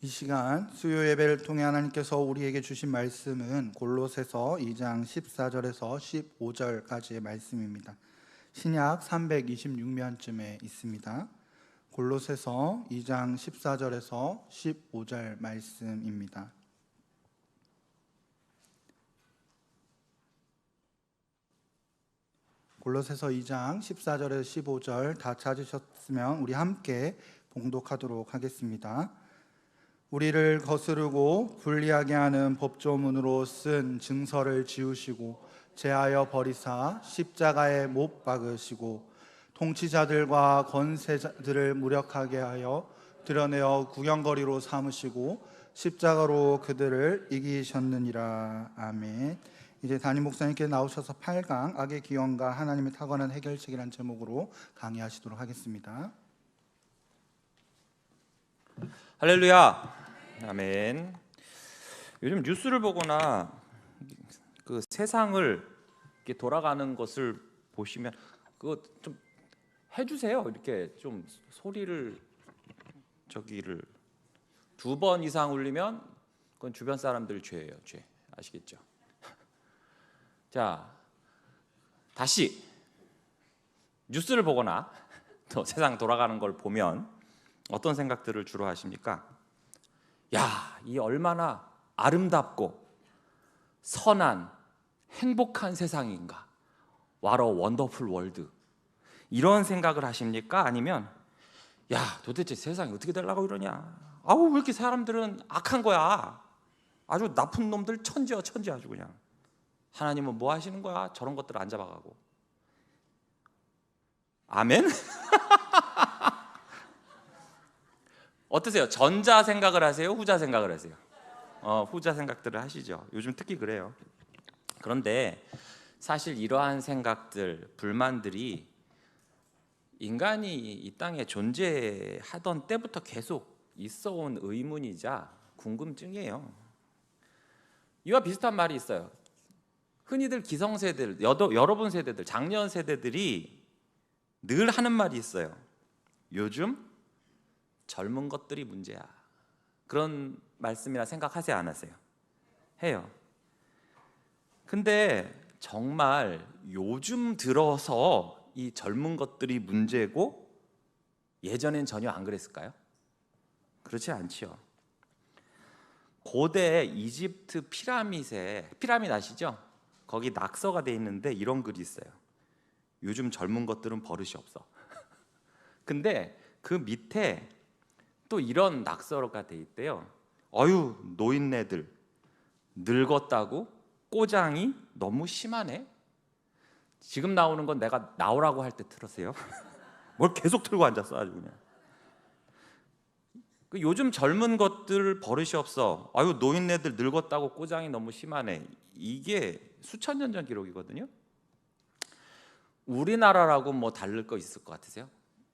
이 시간 수요 예배를 통해 하나님께서 우리에게 주신 말씀은 골로새서 2장 14절에서 15절까지의 말씀입니다. 신약 326면쯤에 있습니다. 골로새서 2장 14절에서 15절 말씀입니다. 골로새서 2장 14절에서 15절 다 찾으셨으면 우리 함께 봉독하도록 하겠습니다. 우리를 거스르고 불리하게 하는 법조문으로 쓴 증서를 지우시고 제하여 버리사 십자가에 못 박으시고 통치자들과 권세자들을 무력하게 하여 드러내어 구경거리로 삼으시고 십자가로 그들을 이기셨느니라. 아멘. 이제 담임 목사님께 나오셔서 8강 악의 기원과 하나님의 탁월한 해결책이라는 제목으로 강의하시도록 하겠습니다. 할렐루야. 아멘. 요즘 뉴스를 보거나 그 세상을 이렇게 돌아가는 것을 보시면 그거 좀 해주세요. 이렇게 좀 소리를 저기를 2번 이상 울리면 그건 주변 사람들 죄예요. 죄. 아시겠죠? 자, 다시 뉴스를 보거나 또 세상 돌아가는 걸 보면 어떤 생각들을 주로 하십니까? 야, 이 얼마나 아름답고 선한 행복한 세상인가. What a wonderful world. 이런 생각을 하십니까? 아니면 야, 도대체 세상이 어떻게 되려고 이러냐. 아우, 왜 이렇게 사람들은 악한 거야. 아주 나쁜 놈들 천지야 천지 아주 그냥. 하나님은 뭐 하시는 거야? 저런 것들을 안 잡아가고. 아멘? 어떠세요? 전자 생각을 하세요? 후자 생각을 하세요? 후자 생각들을 하시죠. 요즘 특히 그래요. 그런데 사실 이러한 생각들, 불만들이 인간이 이 땅에 존재하던 때부터 계속 있어온 의문이자 궁금증이에요. 이와 비슷한 말이 있어요. 흔히들 기성세대들, 여러분 세대들, 작년 세대들이 늘 하는 말이 있어요. 요즘 젊은 것들이 문제야. 그런 말씀이라 생각하세요? 안 하세요? 해요. 근데 정말 요즘 들어서 이 젊은 것들이 문제고 예전엔 전혀 안 그랬을까요? 그렇지 않지요. 고대 이집트 피라미드 아시죠? 거기 낙서가 돼 있는데 이런 글이 있어요. 요즘 젊은 것들은 버릇이 없어. 근데 그 밑에 또 이런 낙서가 돼 있대요. 어휴, 노인네들 늙었다고 꼬장이 너무 심하네. 지금 나오는 건 내가 나오라고 할 때 틀으세요. 뭘 계속 틀고 앉았어 아주 그냥. 그 요즘 젊은 것들 버릇이 없어. 아유, 노인네들 늙었다고 꼬장이 너무 심하네. 이게 수천 년 전 기록이거든요. 우리나라라고 뭐 다를 거 있을 것 같으세요?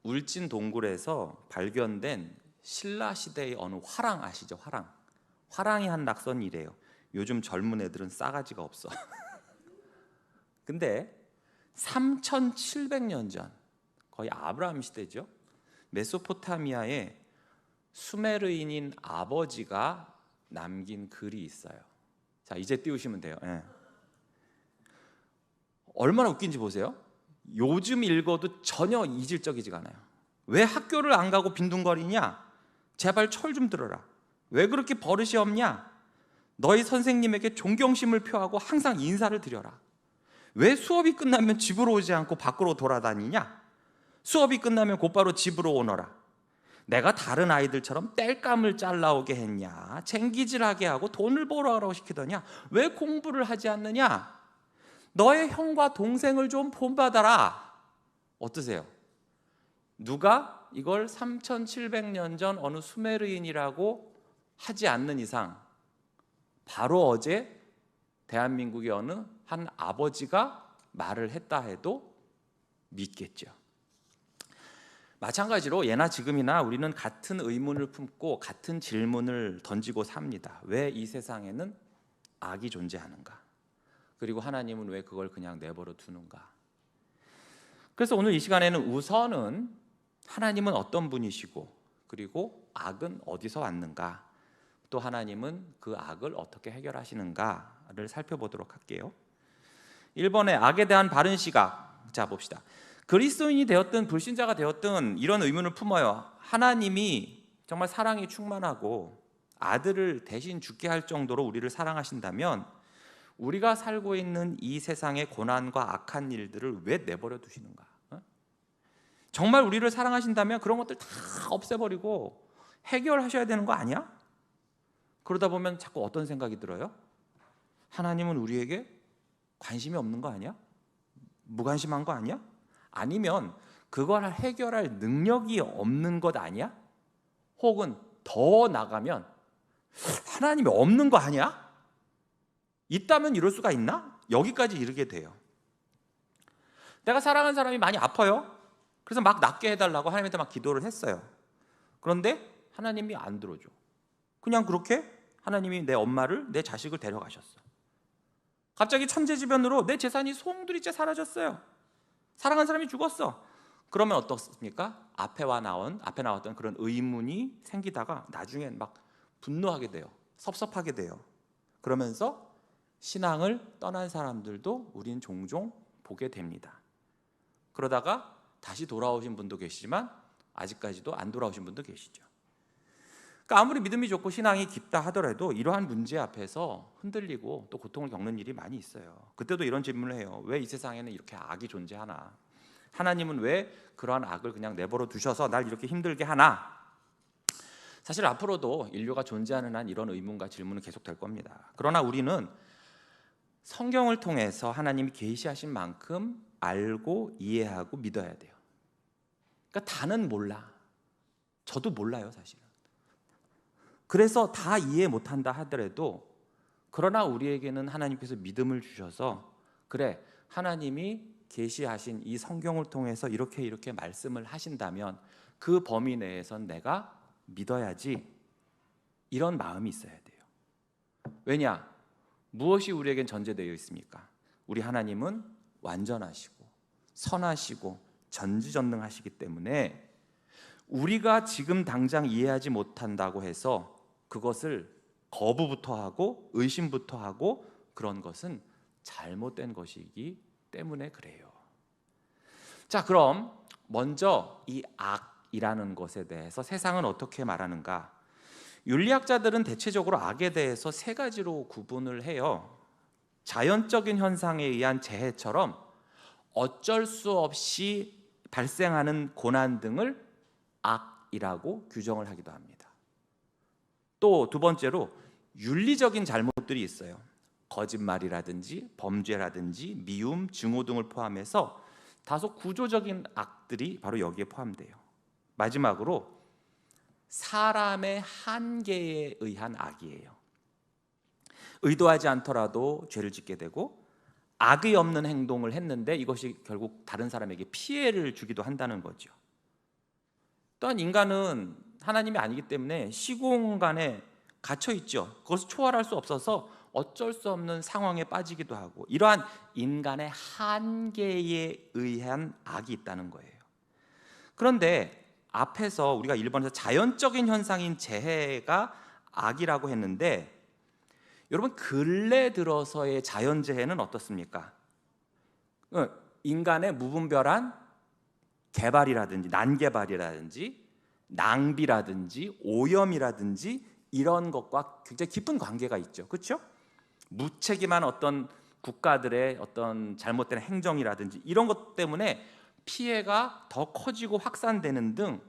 울진 동굴에서 발견된 신라 시대의 어느 화랑 아시죠? 화랑이 한 낙서는 이래요. 요즘 젊은 애들은 싸가지가 없어. 근데 3700년 전, 거의 아브라함 시대죠. 메소포타미아에 수메르인인 아버지가 남긴 글이 있어요. 자, 이제 띄우시면 돼요. 네. 얼마나 웃긴지 보세요. 요즘 읽어도 전혀 이질적이지가 않아요. 왜 학교를 안 가고 빈둥거리냐? 제발 철 좀 들어라. 왜 그렇게 버릇이 없냐? 너희 선생님에게 존경심을 표하고 항상 인사를 드려라. 왜 수업이 끝나면 집으로 오지 않고 밖으로 돌아다니냐? 수업이 끝나면 곧바로 집으로 오너라. 내가 다른 아이들처럼 땔감을 잘라오게 했냐? 쟁기질하게 하고 돈을 벌어오라고 시키더냐? 왜 공부를 하지 않느냐? 너의 형과 동생을 좀 본받아라. 어떠세요? 누가 이걸 3700년 전 어느 수메르인이라고 하지 않는 이상 바로 어제 대한민국의 어느 한 아버지가 말을 했다 해도 믿겠죠. 마찬가지로 예나 지금이나 우리는 같은 의문을 품고 같은 질문을 던지고 삽니다. 왜 이 세상에는 악이 존재하는가? 그리고 하나님은 왜 그걸 그냥 내버려 두는가? 그래서 오늘 이 시간에는 우선은 하나님은 어떤 분이시고 그리고 악은 어디서 왔는가? 또 하나님은 그 악을 어떻게 해결하시는가를 살펴보도록 할게요. 1번에 악에 대한 바른 시각. 자, 봅시다. 그리스도인이 되었든 불신자가 되었든 이런 의문을 품어요. 하나님이 정말 사랑이 충만하고 아들을 대신 죽게 할 정도로 우리를 사랑하신다면 우리가 살고 있는 이 세상의 고난과 악한 일들을 왜 내버려 두시는가? 정말 우리를 사랑하신다면 그런 것들 다 없애버리고 해결하셔야 되는 거 아니야? 그러다 보면 자꾸 어떤 생각이 들어요? 하나님은 우리에게 관심이 없는 거 아니야? 무관심한 거 아니야? 아니면 그걸 해결할 능력이 없는 것 아니야? 혹은 더 나가면 하나님이 없는 거 아니야? 있다면 이럴 수가 있나? 여기까지 이르게 돼요. 내가 사랑하는 사람이 많이 아파요. 그래서 막 낫게 해달라고 하나님한테 막 기도를 했어요. 그런데 하나님이 안 들어줘. 그냥 그렇게 하나님이 내 엄마를, 내 자식을 데려가셨어. 갑자기 천재지변으로 내 재산이 송두리째 사라졌어요. 사랑하는 사람이 죽었어. 그러면 어떻습니까? 앞에 나왔던 그런 의문이 생기다가 나중엔 막 분노하게 돼요. 섭섭하게 돼요. 그러면서 신앙을 떠난 사람들도 우린 종종 보게 됩니다. 그러다가 다시 돌아오신 분도 계시지만 아직까지도 안 돌아오신 분도 계시죠. 그러니까 아무리 믿음이 좋고 신앙이 깊다 하더라도 이러한 문제 앞에서 흔들리고 또 고통을 겪는 일이 많이 있어요. 그때도 이런 질문을 해요. 왜 이 세상에는 이렇게 악이 존재하나? 하나님은 왜 그러한 악을 그냥 내버려 두셔서 날 이렇게 힘들게 하나? 사실 앞으로도 인류가 존재하는 한 이런 의문과 질문은 계속될 겁니다. 그러나 우리는 성경을 통해서 하나님이 계시하신 만큼 알고 이해하고 믿어야 돼요. 그러니까 다는 몰라. 저도 몰라요, 사실은. 그래서 다 이해 못한다 하더라도 그러나 우리에게는 하나님께서 믿음을 주셔서 그래, 하나님이 계시하신 이 성경을 통해서 이렇게 말씀을 하신다면 그 범위 내에선 내가 믿어야지, 이런 마음이 있어야 돼요. 왜냐? 무엇이 우리에겐 전제되어 있습니까? 우리 하나님은 완전하시고 선하시고 전지전능하시기 때문에 우리가 지금 당장 이해하지 못한다고 해서 그것을 거부부터 하고 의심부터 하고 그런 것은 잘못된 것이기 때문에 그래요. 자, 그럼 먼저 이 악이라는 것에 대해서 세상은 어떻게 말하는가? 윤리학자들은 대체적으로 악에 대해서 세 가지로 구분을 해요. 자연적인 현상에 의한 재해처럼 어쩔 수 없이 발생하는 고난 등을 악이라고 규정을 하기도 합니다. 또 두 번째로 윤리적인 잘못들이 있어요. 거짓말이라든지 범죄라든지 미움, 증오 등을 포함해서 다소 구조적인 악들이 바로 여기에 포함돼요. 마지막으로 사람의 한계에 의한 악이에요. 의도하지 않더라도 죄를 짓게 되고 악의 없는 행동을 했는데 이것이 결국 다른 사람에게 피해를 주기도 한다는 거죠. 또한 인간은 하나님이 아니기 때문에 시공간에 갇혀 있죠. 그것을 초월할 수 없어서 어쩔 수 없는 상황에 빠지기도 하고 이러한 인간의 한계에 의한 악이 있다는 거예요. 그런데 앞에서 우리가 1번에서 자연적인 현상인 재해가 악이라고 했는데 여러분 근래 들어서의 자연재해는 어떻습니까? 인간의 무분별한 개발이라든지 난개발이라든지 낭비라든지 오염이라든지 이런 것과 굉장히 깊은 관계가 있죠. 그렇죠? 무책임한 어떤 국가들의 어떤 잘못된 행정이라든지 이런 것 때문에 피해가 더 커지고 확산되는 등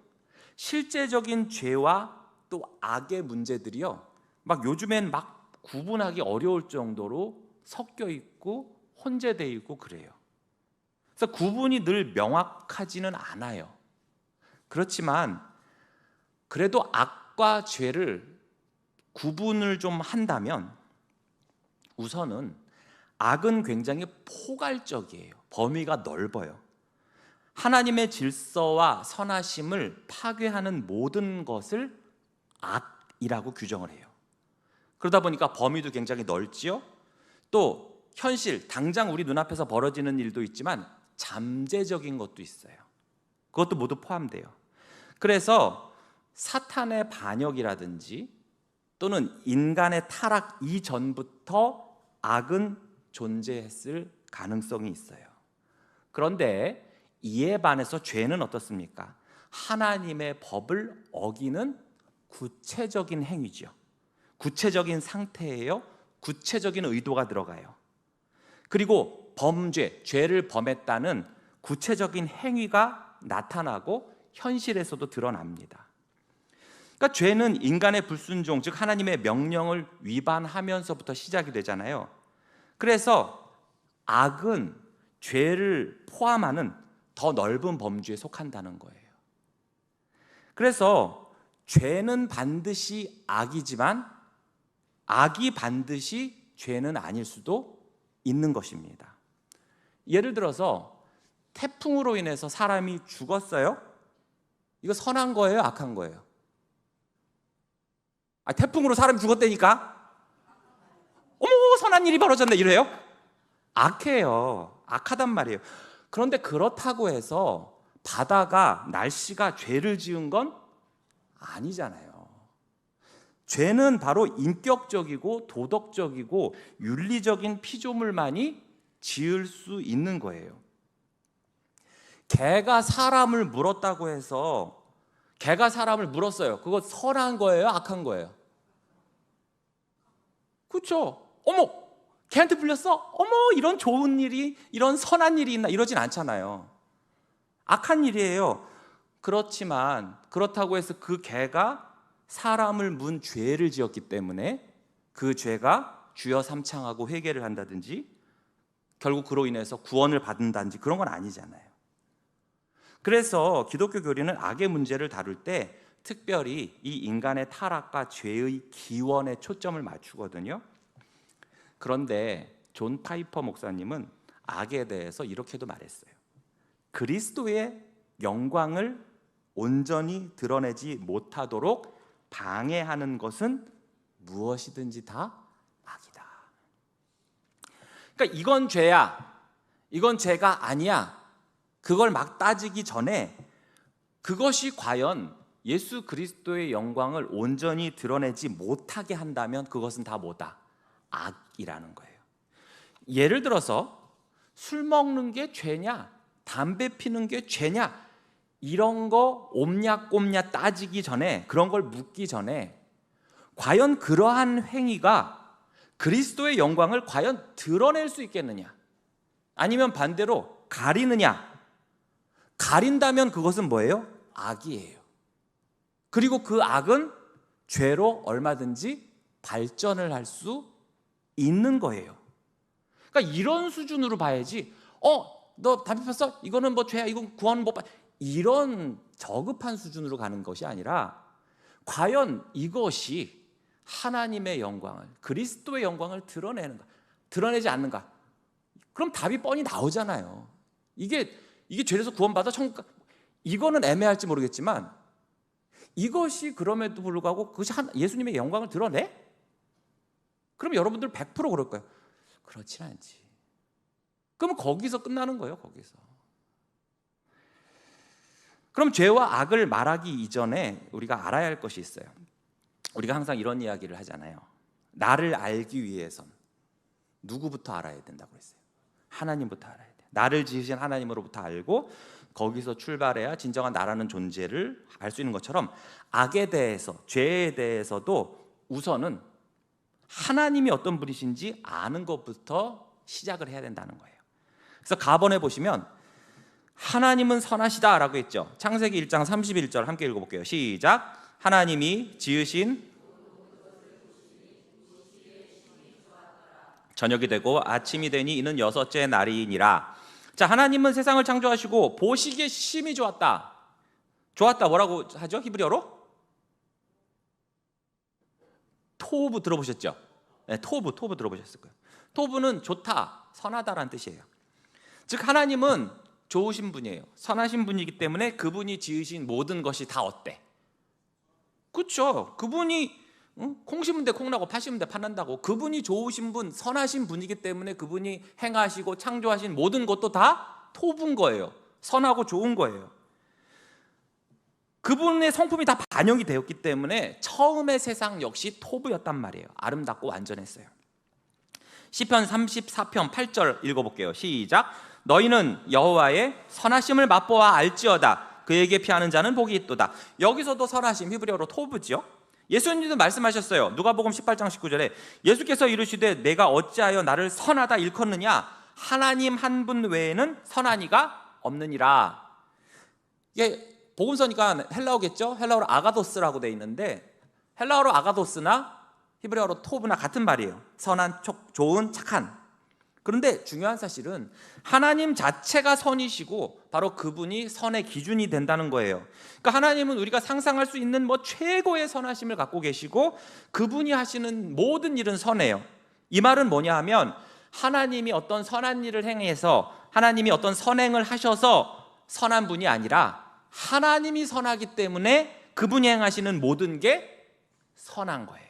실제적인 죄와 또 악의 문제들이요. 막 요즘엔 막 구분하기 어려울 정도로 섞여 있고 혼재되어 있고 그래요. 그래서 구분이 늘 명확하지는 않아요. 그렇지만 그래도 악과 죄를 구분을 좀 한다면 우선은 악은 굉장히 포괄적이에요. 범위가 넓어요. 하나님의 질서와 선하심을 파괴하는 모든 것을 악이라고 규정을 해요. 그러다 보니까 범위도 굉장히 넓지요. 또 현실, 당장 우리 눈앞에서 벌어지는 일도 있지만 잠재적인 것도 있어요. 그것도 모두 포함돼요. 그래서 사탄의 반역이라든지 또는 인간의 타락 이전부터 악은 존재했을 가능성이 있어요. 그런데 이에 반해서 죄는 어떻습니까? 하나님의 법을 어기는 구체적인 행위죠. 구체적인 상태예요. 구체적인 의도가 들어가요. 그리고 범죄, 죄를 범했다는 구체적인 행위가 나타나고 현실에서도 드러납니다. 그러니까 죄는 인간의 불순종, 즉 하나님의 명령을 위반하면서부터 시작이 되잖아요. 그래서 악은 죄를 포함하는 더 넓은 범주에 속한다는 거예요. 그래서 죄는 반드시 악이지만 악이 반드시 죄는 아닐 수도 있는 것입니다. 예를 들어서 태풍으로 인해서 사람이 죽었어요? 이거 선한 거예요? 악한 거예요? 태풍으로 사람이 죽었다니까? 어머, 선한 일이 벌어졌네 이래요? 악해요. 악하단 말이에요. 그런데 그렇다고 해서 바다가, 날씨가 죄를 지은 건 아니잖아요. 죄는 바로 인격적이고 도덕적이고 윤리적인 피조물만이 지을 수 있는 거예요. 개가 사람을 물었다고 해서, 개가 사람을 물었어요. 그거 선한 거예요? 악한 거예요? 그렇죠? 어머, 개한테 불렸어? 어머, 이런 좋은 일이, 이런 선한 일이 있나? 이러진 않잖아요. 악한 일이에요. 그렇지만 그렇다고 해서 그 개가 사람을 문 죄를 지었기 때문에 그 죄가 주여 삼창하고 회개를 한다든지 결국 그로 인해서 구원을 받는다든지 그런 건 아니잖아요. 그래서 기독교 교리는 악의 문제를 다룰 때 특별히 이 인간의 타락과 죄의 기원에 초점을 맞추거든요. 그런데 존 파이퍼 목사님은 악에 대해서 이렇게도 말했어요. 그리스도의 영광을 온전히 드러내지 못하도록 방해하는 것은 무엇이든지 다 악이다. 그러니까 이건 죄야, 이건 죄가 아니야, 그걸 막 따지기 전에 그것이 과연 예수 그리스도의 영광을 온전히 드러내지 못하게 한다면 그것은 다 뭐다? 악이라는 거예요. 예를 들어서 술 먹는 게 죄냐, 담배 피는 게 죄냐, 이런 거 옴냐꼼냐 따지기 전에, 그런 걸 묻기 전에 과연 그러한 행위가 그리스도의 영광을 과연 드러낼 수 있겠느냐, 아니면 반대로 가리느냐. 가린다면 그것은 뭐예요? 악이에요. 그리고 그 악은 죄로 얼마든지 발전을 할 수 있는 거예요. 그러니까 이런 수준으로 봐야지, 너 담배 폈어? 이거는 뭐 죄야, 이건 구원 못 받. 이런 저급한 수준으로 가는 것이 아니라 과연 이것이 하나님의 영광을, 그리스도의 영광을 드러내는가, 드러내지 않는가? 그럼 답이 뻔히 나오잖아요. 이게 죄에서 구원받아 천국 가, 이거는 애매할지 모르겠지만 이것이 그럼에도 불구하고 그것이 예수님의 영광을 드러내? 그럼 여러분들 100% 그럴 거예요. 그렇진 않지. 그러면 거기서 끝나는 거예요. 거기서. 그럼 죄와 악을 말하기 이전에 우리가 알아야 할 것이 있어요. 우리가 항상 이런 이야기를 하잖아요. 나를 알기 위해선 누구부터 알아야 된다고 했어요? 하나님부터 알아야 돼요. 나를 지으신 하나님으로부터 알고 거기서 출발해야 진정한 나라는 존재를 알 수 있는 것처럼 악에 대해서, 죄에 대해서도 우선은 하나님이 어떤 분이신지 아는 것부터 시작을 해야 된다는 거예요. 그래서 가번에 보시면 하나님은 선하시다라고 했죠. 창세기 1장 31절 함께 읽어볼게요. 시작. 하나님이 지으신 저녁이 되고 아침이 되니 이는 여섯째 날이니라. 자, 하나님은 세상을 창조하시고 보시기에 심히 좋았다. 좋았다 뭐라고 하죠? 히브리어로? 토브 들어보셨죠? 네, 토브 들어보셨을 거예요. 토브는 좋다, 선하다라는 뜻이에요. 즉 하나님은 좋으신 분이에요. 선하신 분이기 때문에 그분이 지으신 모든 것이 다 어때? 그렇죠. 그분이 콩 심은 데 콩 나고 팥 심은 데 팥 난다고. 그분이 좋으신 분, 선하신 분이기 때문에 그분이 행하시고 창조하신 모든 것도 다 토부인 거예요. 선하고 좋은 거예요. 그분의 성품이 다 반영이 되었기 때문에 처음의 세상 역시 토부였단 말이에요. 아름답고 완전했어요. 시편 34편 8절 읽어볼게요. 시작. 너희는 여호와의 선하심을 맛보아 알지어다. 그에게 피하는 자는 복이 있도다. 여기서도 선하심, 히브리어로 토부죠. 예수님도 말씀하셨어요. 누가복음 18장 19절에 예수께서 이르시되 내가 어찌하여 나를 선하다 일컫느냐. 하나님 한 분 외에는 선한 이가 없느니라. 이게 복음서니까 헬라어겠죠. 헬라어로 아가도스라고 되어 있는데 헬라어로 아가도스나 히브리어로 토브나 같은 말이에요. 선한, 좋은, 착한. 그런데 중요한 사실은 하나님 자체가 선이시고 바로 그분이 선의 기준이 된다는 거예요. 그러니까 하나님은 우리가 상상할 수 있는 최고의 선하심을 갖고 계시고 그분이 하시는 모든 일은 선해요. 이 말은 뭐냐 하면 하나님이 어떤 선한 일을 행해서 하나님이 어떤 선행을 하셔서 선한 분이 아니라 하나님이 선하기 때문에 그분이 행하시는 모든 게 선한 거예요.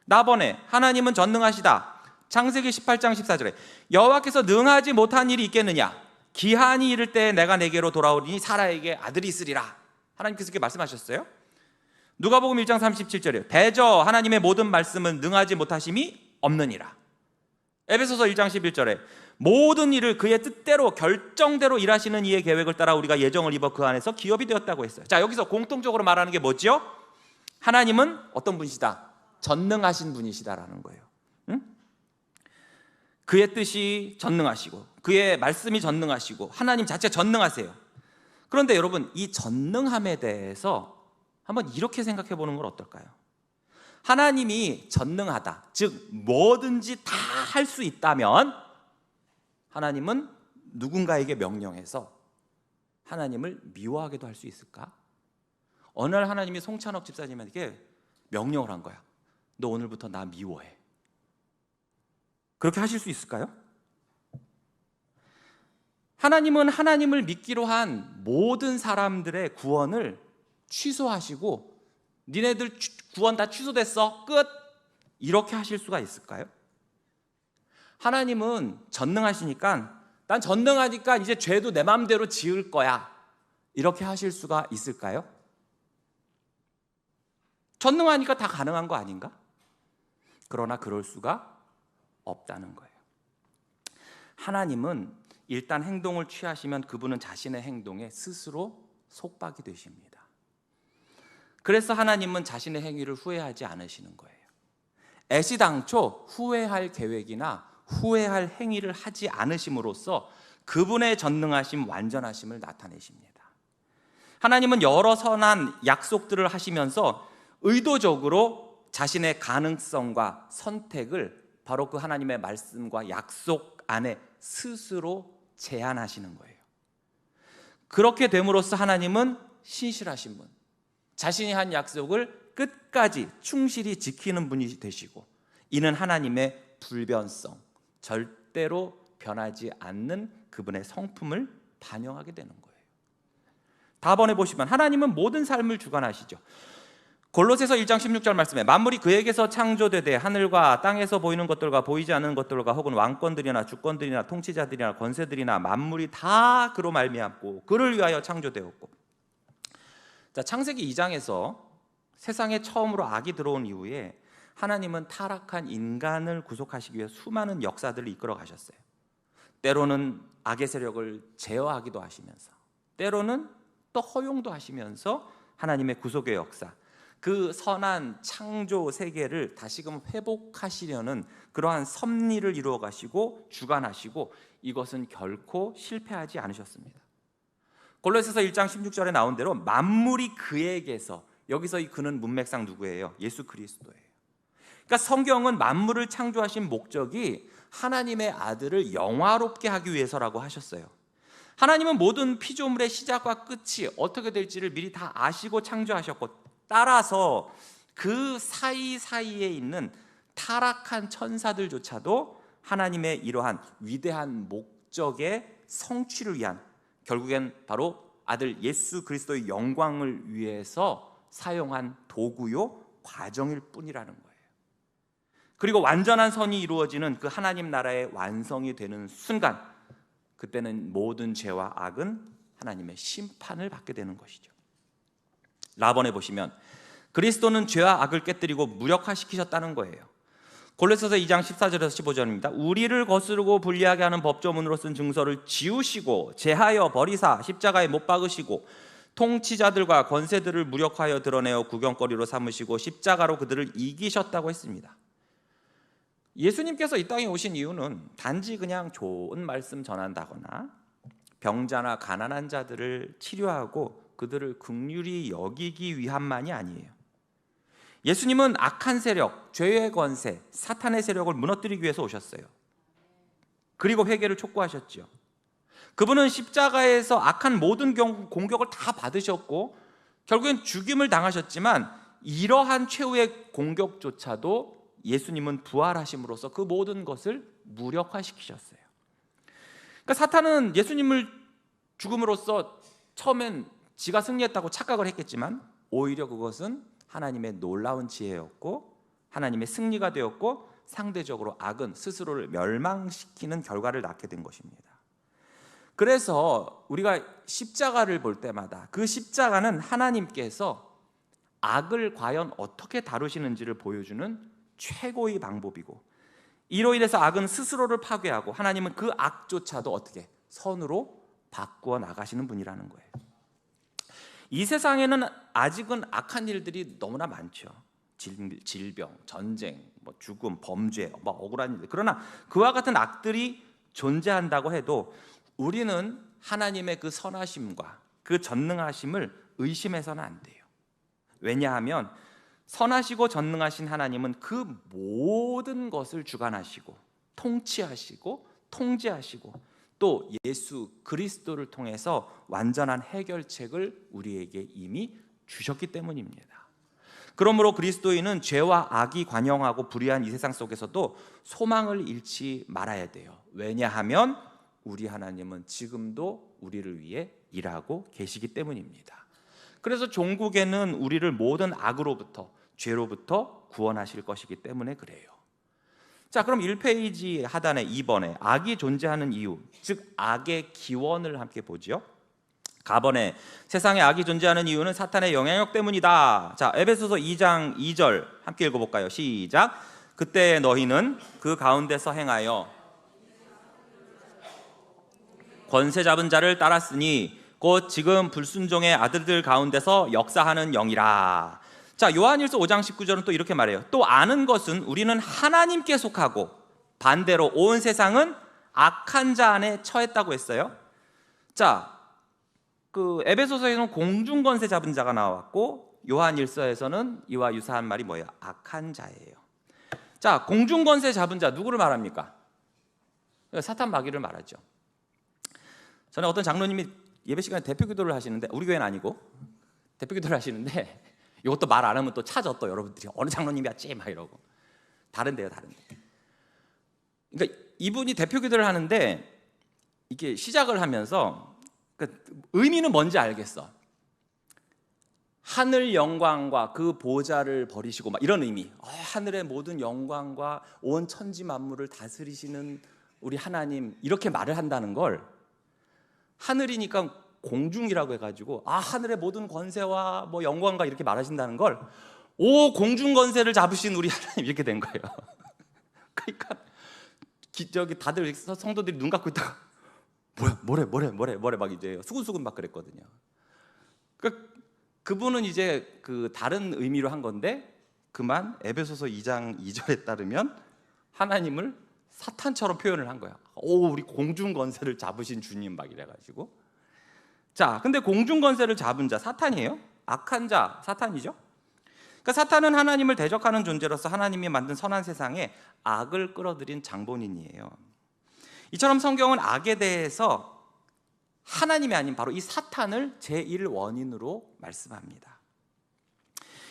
나번에 하나님은 전능하시다. 창세기 18장 14절에 여호와께서 능하지 못한 일이 있겠느냐. 기한이 이를 때 내가 내게로 돌아오리니 사라에게 아들이 있으리라. 하나님께서 그렇게 말씀하셨어요. 누가복음 1장 37절에 대저 하나님의 모든 말씀은 능하지 못하심이 없느니라. 에베소서 1장 11절에 모든 일을 그의 뜻대로 결정대로 일하시는 이의 계획을 따라 우리가 예정을 입어 그 안에서 기업이 되었다고 했어요. 자, 여기서 공통적으로 말하는 게 뭐죠? 하나님은 어떤 분이시다? 전능하신 분이시다라는 거예요. 응? 그의 뜻이 전능하시고 그의 말씀이 전능하시고 하나님 자체 전능하세요. 그런데 여러분, 이 전능함에 대해서 한번 이렇게 생각해 보는 건 어떨까요? 하나님이 전능하다, 즉 뭐든지 다 할 수 있다면 하나님은 누군가에게 명령해서 하나님을 미워하게도 할 수 있을까? 어느 날 하나님이 송찬옥 집사님에게 명령을 한 거야. 너 오늘부터 나 미워해. 그렇게 하실 수 있을까요? 하나님은 하나님을 믿기로 한 모든 사람들의 구원을 취소하시고 니네들 구원 다 취소됐어, 끝, 이렇게 하실 수가 있을까요? 하나님은 전능하시니까 난 전능하니까 이제 죄도 내 마음대로 지을 거야, 이렇게 하실 수가 있을까요? 전능하니까 다 가능한 거 아닌가? 그러나 그럴 수가 없다는 거예요. 하나님은 일단 행동을 취하시면 그분은 자신의 행동에 스스로 속박이 되십니다. 그래서 하나님은 자신의 행위를 후회하지 않으시는 거예요. 애시당초 후회할 계획이나 후회할 행위를 하지 않으심으로써 그분의 전능하심, 완전하심을 나타내십니다. 하나님은 여러 선한 약속들을 하시면서 의도적으로 자신의 가능성과 선택을 바로 그 하나님의 말씀과 약속 안에 스스로 제한하시는 거예요. 그렇게 됨으로써 하나님은 신실하신 분, 자신이 한 약속을 끝까지 충실히 지키는 분이 되시고, 이는 하나님의 불변성, 절대로 변하지 않는 그분의 성품을 반영하게 되는 거예요. 다번에 보시면 하나님은 모든 삶을 주관하시죠. 골로새서 1장 16절 말씀에 만물이 그에게서 창조되되 하늘과 땅에서 보이는 것들과 보이지 않는 것들과 혹은 왕권들이나 주권들이나 통치자들이나 권세들이나 만물이 다 그로 말미암고 그를 위하여 창조되었고. 자, 창세기 2장에서 세상에 처음으로 악이 들어온 이후에 하나님은 타락한 인간을 구속하시기 위해 수많은 역사들을 이끌어 가셨어요. 때로는 악의 세력을 제어하기도 하시면서, 때로는 또 허용도 하시면서 하나님의 구속의 역사, 그 선한 창조 세계를 다시금 회복하시려는 그러한 섭리를 이루어 가시고 주관하시고, 이것은 결코 실패하지 않으셨습니다. 골로새서 1장 16절에 나온 대로 만물이 그에게서, 여기서 이 그는 문맥상 누구예요? 예수 그리스도예요. 그러니까 성경은 만물을 창조하신 목적이 하나님의 아들을 영화롭게 하기 위해서라고 하셨어요. 하나님은 모든 피조물의 시작과 끝이 어떻게 될지를 미리 다 아시고 창조하셨고, 따라서 그 사이사이에 있는 타락한 천사들조차도 하나님의 이러한 위대한 목적의 성취를 위한, 결국엔 바로 아들 예수 그리스도의 영광을 위해서 사용한 도구요 과정일 뿐이라는 거예요. 그리고 완전한 선이 이루어지는 그 하나님 나라의 완성이 되는 순간, 그때는 모든 죄와 악은 하나님의 심판을 받게 되는 것이죠. 라본에 보시면 그리스도는 죄와 악을 깨뜨리고 무력화시키셨다는 거예요. 골로새서 2장 14절에서 15절입니다. 우리를 거스르고 불리하게 하는 법조문으로 쓴 증서를 지우시고 제하여 버리사 십자가에 못 박으시고 통치자들과 권세들을 무력하여 드러내어 구경거리로 삼으시고 십자가로 그들을 이기셨다고 했습니다. 예수님께서 이 땅에 오신 이유는 단지 그냥 좋은 말씀 전한다거나 병자나 가난한 자들을 치료하고 그들을 긍휼히 여기기 위함만이 아니에요. 예수님은 악한 세력, 죄의 권세, 사탄의 세력을 무너뜨리기 위해서 오셨어요. 그리고 회개를 촉구하셨죠. 그분은 십자가에서 악한 모든 공격을 다 받으셨고 결국엔 죽임을 당하셨지만 이러한 최후의 공격조차도 예수님은 부활하심으로써 그 모든 것을 무력화시키셨어요. 그러니까 사탄은 예수님을 죽음으로써 처음엔 지가 승리했다고 착각을 했겠지만 오히려 그것은 하나님의 놀라운 지혜였고 하나님의 승리가 되었고 상대적으로 악은 스스로를 멸망시키는 결과를 낳게 된 것입니다. 그래서 우리가 십자가를 볼 때마다 그 십자가는 하나님께서 악을 과연 어떻게 다루시는지를 보여주는 최고의 방법이고 이로 인해서 악은 스스로를 파괴하고 하나님은 그 악조차도 어떻게 선으로 바꾸어 나가시는 분이라는 거예요. 이 세상에는 아직은 악한 일들이 너무나 많죠. 질병, 전쟁, 죽음, 범죄, 억울한 일들. 그러나 그와 같은 악들이 존재한다고 해도 우리는 하나님의 그 선하심과 그 전능하심을 의심해서는 안 돼요. 왜냐하면 선하시고 전능하신 하나님은 그 모든 것을 주관하시고 통치하시고 통제하시고 또 예수 그리스도를 통해서 완전한 해결책을 우리에게 이미 주셨기 때문입니다. 그러므로 그리스도인은 죄와 악이 관영하고 불의한 이 세상 속에서도 소망을 잃지 말아야 돼요. 왜냐하면 우리 하나님은 지금도 우리를 위해 일하고 계시기 때문입니다. 그래서 종국에는 우리를 모든 악으로부터 죄로부터 구원하실 것이기 때문에 그래요. 자, 그럼 1페이지 하단에 2번에 악이 존재하는 이유, 즉 악의 기원을 함께 보죠. 가번에 세상에 악이 존재하는 이유는 사탄의 영향력 때문이다. 자, 에베소서 2장 2절 함께 읽어볼까요? 시작. 그때 너희는 그 가운데서 행하여 권세 잡은 자를 따랐으니 곧 지금 불순종의 아들들 가운데서 역사하는 영이라. 자, 요한일서 5장 19절은 또 이렇게 말해요. 또 아는 것은 우리는 하나님께 속하고 반대로 온 세상은 악한 자 안에 처했다고 했어요. 자, 그 에베소서에서는 공중 권세 잡은 자가 나왔고 요한일서에서는 이와 유사한 말이 뭐예요? 악한 자예요. 자, 공중 권세 잡은 자 누구를 말합니까? 사탄 마귀를 말하죠. 전에 어떤 장로님이 예배 시간에 대표 기도를 하시는데 우리 교회는 아니고 대표 기도를 하시는데 이것도 말 안 하면 또 찾아 또 여러분들이 어느 장로님이었지 막 이러고 다른데요, 다른데. 그러니까 이분이 대표 기도를 하는데 이게 시작을 하면서 그러니까 의미는 뭔지 알겠어. 하늘 영광과 그 보좌를 버리시고 막 이런 의미. 하늘의 모든 영광과 온 천지 만물을 다스리시는 우리 하나님 이렇게 말을 한다는 걸 하늘이니까 공중이라고 해가지고 하늘의 모든 권세와 뭐 영광과 이렇게 말하신다는 걸 공중 권세를 잡으신 우리 하나님 이렇게 된 거예요. 그러니까 저기 다들 성도들이 눈 감고 있다가 뭐래 막 이제 수근수근 막 그랬거든요. 그러니까 그분은 이제 그 다른 의미로 한 건데 그만 에베소서 2장 2절에 따르면 하나님을 사탄처럼 표현을 한 거야. 우리 공중 권세를 잡으신 주님 막 이래가지고. 자, 근데 공중 권세를 잡은 자 사탄이에요? 악한 자 사탄이죠? 그러니까 사탄은 하나님을 대적하는 존재로서 하나님이 만든 선한 세상에 악을 끌어들인 장본인이에요. 이처럼 성경은 악에 대해서 하나님이 아닌 바로 이 사탄을 제1원인으로 말씀합니다.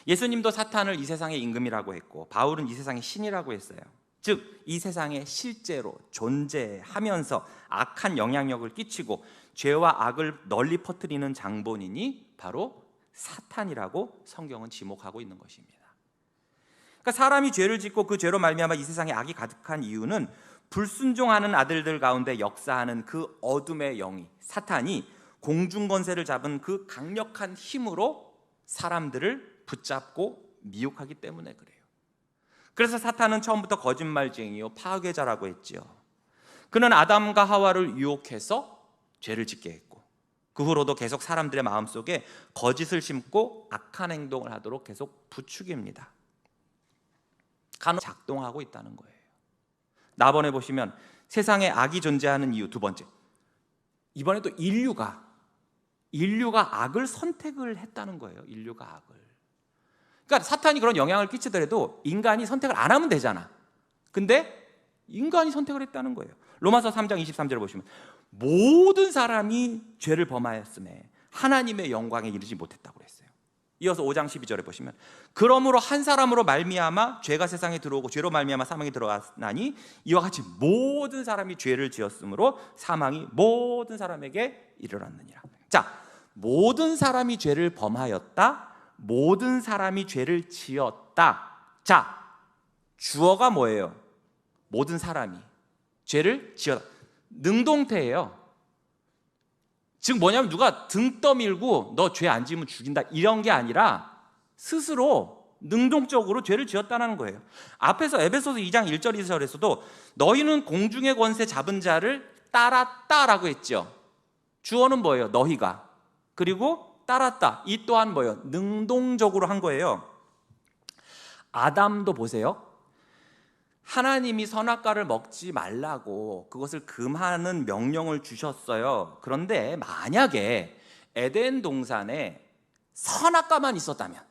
예수님도 사탄을 이 세상의 임금이라고 했고 바울은 이 세상의 신이라고 했어요. 즉 이 세상에 실제로 존재하면서 악한 영향력을 끼치고 죄와 악을 널리 퍼뜨리는 장본인이 바로 사탄이라고 성경은 지목하고 있는 것입니다. 그러니까 사람이 죄를 짓고 그 죄로 말미암아 이 세상에 악이 가득한 이유는 불순종하는 아들들 가운데 역사하는 그 어둠의 영이 사탄이 공중권세를 잡은 그 강력한 힘으로 사람들을 붙잡고 미혹하기 때문에 그래요. 그래서 사탄은 처음부터 거짓말쟁이요 파괴자라고 했지요. 그는 아담과 하와를 유혹해서 죄를 짓게 했고, 그 후로도 계속 사람들의 마음속에 거짓을 심고 악한 행동을 하도록 계속 부추깁니다. 간혹 작동하고 있다는 거예요. 나번에 보시면 세상에 악이 존재하는 이유 두 번째, 이번에 또 인류가 악을 선택을 했다는 거예요. 인류가 악을. 그러니까 사탄이 그런 영향을 끼치더라도 인간이 선택을 안 하면 되잖아. 근데 인간이 선택을 했다는 거예요. 로마서 3장 23절을 보시면 모든 사람이 죄를 범하였음에 하나님의 영광에 이르지 못했다고 그랬어요. 이어서 5장 12절에 보시면 그러므로 한 사람으로 말미암아 죄가 세상에 들어오고 죄로 말미암아 사망이 들어가나니 이와 같이 모든 사람이 죄를 지었으므로 사망이 모든 사람에게 이르렀느니라. 자, 모든 사람이 죄를 범하였다, 모든 사람이 죄를 지었다. 자, 주어가 뭐예요? 모든 사람이 죄를 지었다. 능동태예요. 즉 뭐냐면 누가 등 떠밀고 너 죄 안 지으면 죽인다 이런 게 아니라 스스로 능동적으로 죄를 지었다는 거예요. 앞에서 에베소서 2장 1절 2절에서도 너희는 공중의 권세 잡은 자를 따랐다라고 했죠. 주어는 뭐예요? 너희가. 그리고 따랐다. 이 또한 뭐예요? 능동적으로 한 거예요. 아담도 보세요. 하나님이 선악과를 먹지 말라고 그것을 금하는 명령을 주셨어요. 그런데 만약에 에덴 동산에 선악과만 있었다면,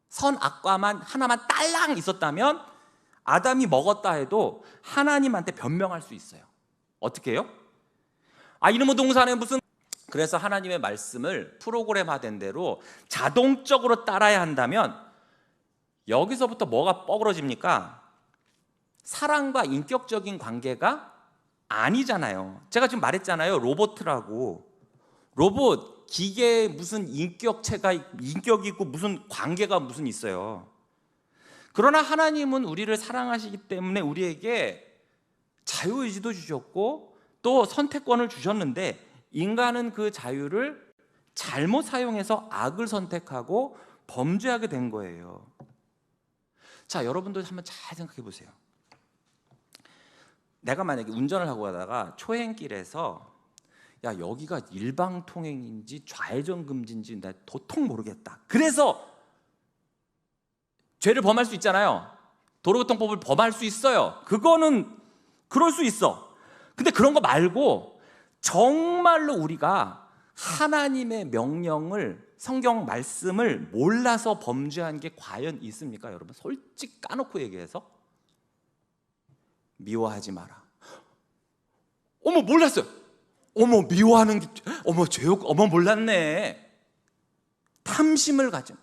선악과만 하나만 딸랑 있었다면 아담이 먹었다 해도 하나님한테 변명할 수 있어요. 어떻게 해요? 이놈의 동산에 무슨, 그래서 하나님의 말씀을 프로그램화된 대로 자동적으로 따라야 한다면 여기서부터 뭐가 뻐그러집니까? 사랑과 인격적인 관계가 아니잖아요. 제가 지금 말했잖아요. 로봇이라고. 로봇, 기계에 무슨 인격이 있고 무슨 관계가 무슨 있어요. 그러나 하나님은 우리를 사랑하시기 때문에 우리에게 자유의지도 주셨고 또 선택권을 주셨는데 인간은 그 자유를 잘못 사용해서 악을 선택하고 범죄하게 된 거예요. 자, 여러분도 한번 잘 생각해 보세요. 내가 만약에 운전을 하고 가다가 초행길에서 야 여기가 일방통행인지 좌회전 금지인지 나 도통 모르겠다. 그래서 죄를 범할 수 있잖아요. 도로교통법을 범할 수 있어요. 그거는 그럴 수 있어. 근데 그런 거 말고 정말로 우리가 하나님의 명령을, 성경 말씀을 몰라서 범죄한 게 과연 있습니까? 여러분 솔직히 까놓고 얘기해서 미워하지 마라. 어머 몰랐어요. 어머 미워하는 게, 어머 죄욕, 어머 몰랐네. 탐심을 가진,